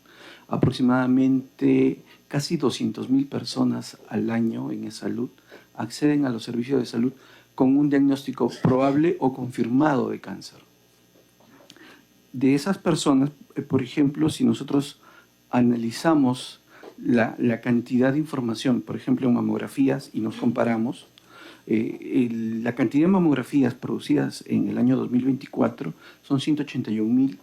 aproximadamente casi 200.000 personas al año en salud acceden a los servicios de salud con un diagnóstico probable o confirmado de cáncer. De esas personas, por ejemplo, si nosotros analizamos la cantidad de información, por ejemplo, en mamografías, y nos comparamos, la cantidad de mamografías producidas en el año 2024 son 181.000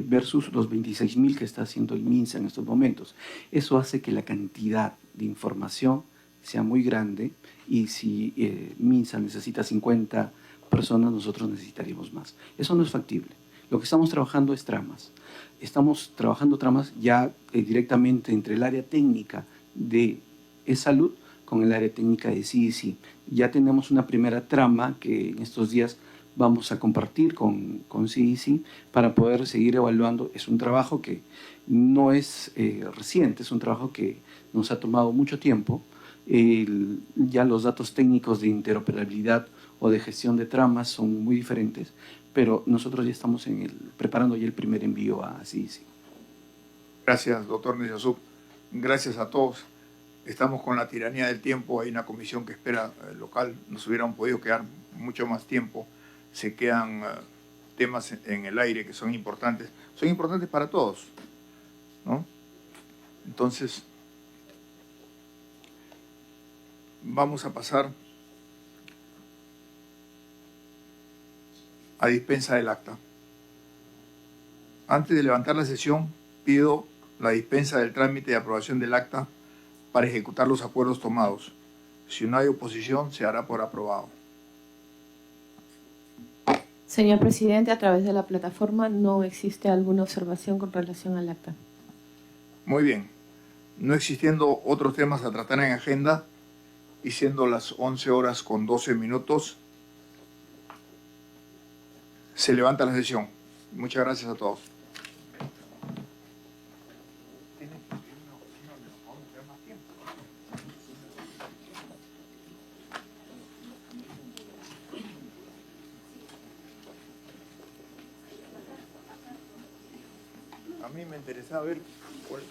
versus los 26.000 que está haciendo el MINSA en estos momentos. Eso hace que la cantidad de información sea muy grande, y si MINSA necesita 50 personas, nosotros necesitaríamos más. Eso no es factible. Lo que estamos trabajando es tramas. Estamos trabajando tramas ya directamente entre el área técnica de salud con el área técnica de CDC. Ya tenemos una primera trama que en estos días vamos a compartir con CDC para poder seguir evaluando. Es un trabajo que no es reciente, es un trabajo que nos ha tomado mucho tiempo. Ya los datos técnicos de interoperabilidad o de gestión de tramas son muy diferentes, pero nosotros ya estamos preparando ya el primer envío a CDC. Gracias, doctor Neciasub. Gracias a todos. Estamos con la tiranía del tiempo. Hay una comisión que espera local. Nos hubieran podido quedar mucho más tiempo. Se quedan temas en el aire que son importantes. Son importantes para todos, ¿no? Entonces, vamos a pasar a dispensa del acta. Antes de levantar la sesión, pido la dispensa del trámite de aprobación del acta para ejecutar los acuerdos tomados. Si no hay oposición, se hará por aprobado. Señor presidente, a través de la plataforma no existe alguna observación con relación al acta. Muy bien. No existiendo otros temas a tratar en agenda y siendo las 11:12, se levanta la sesión. Muchas gracias a todos. A mí me interesaba ver cuál.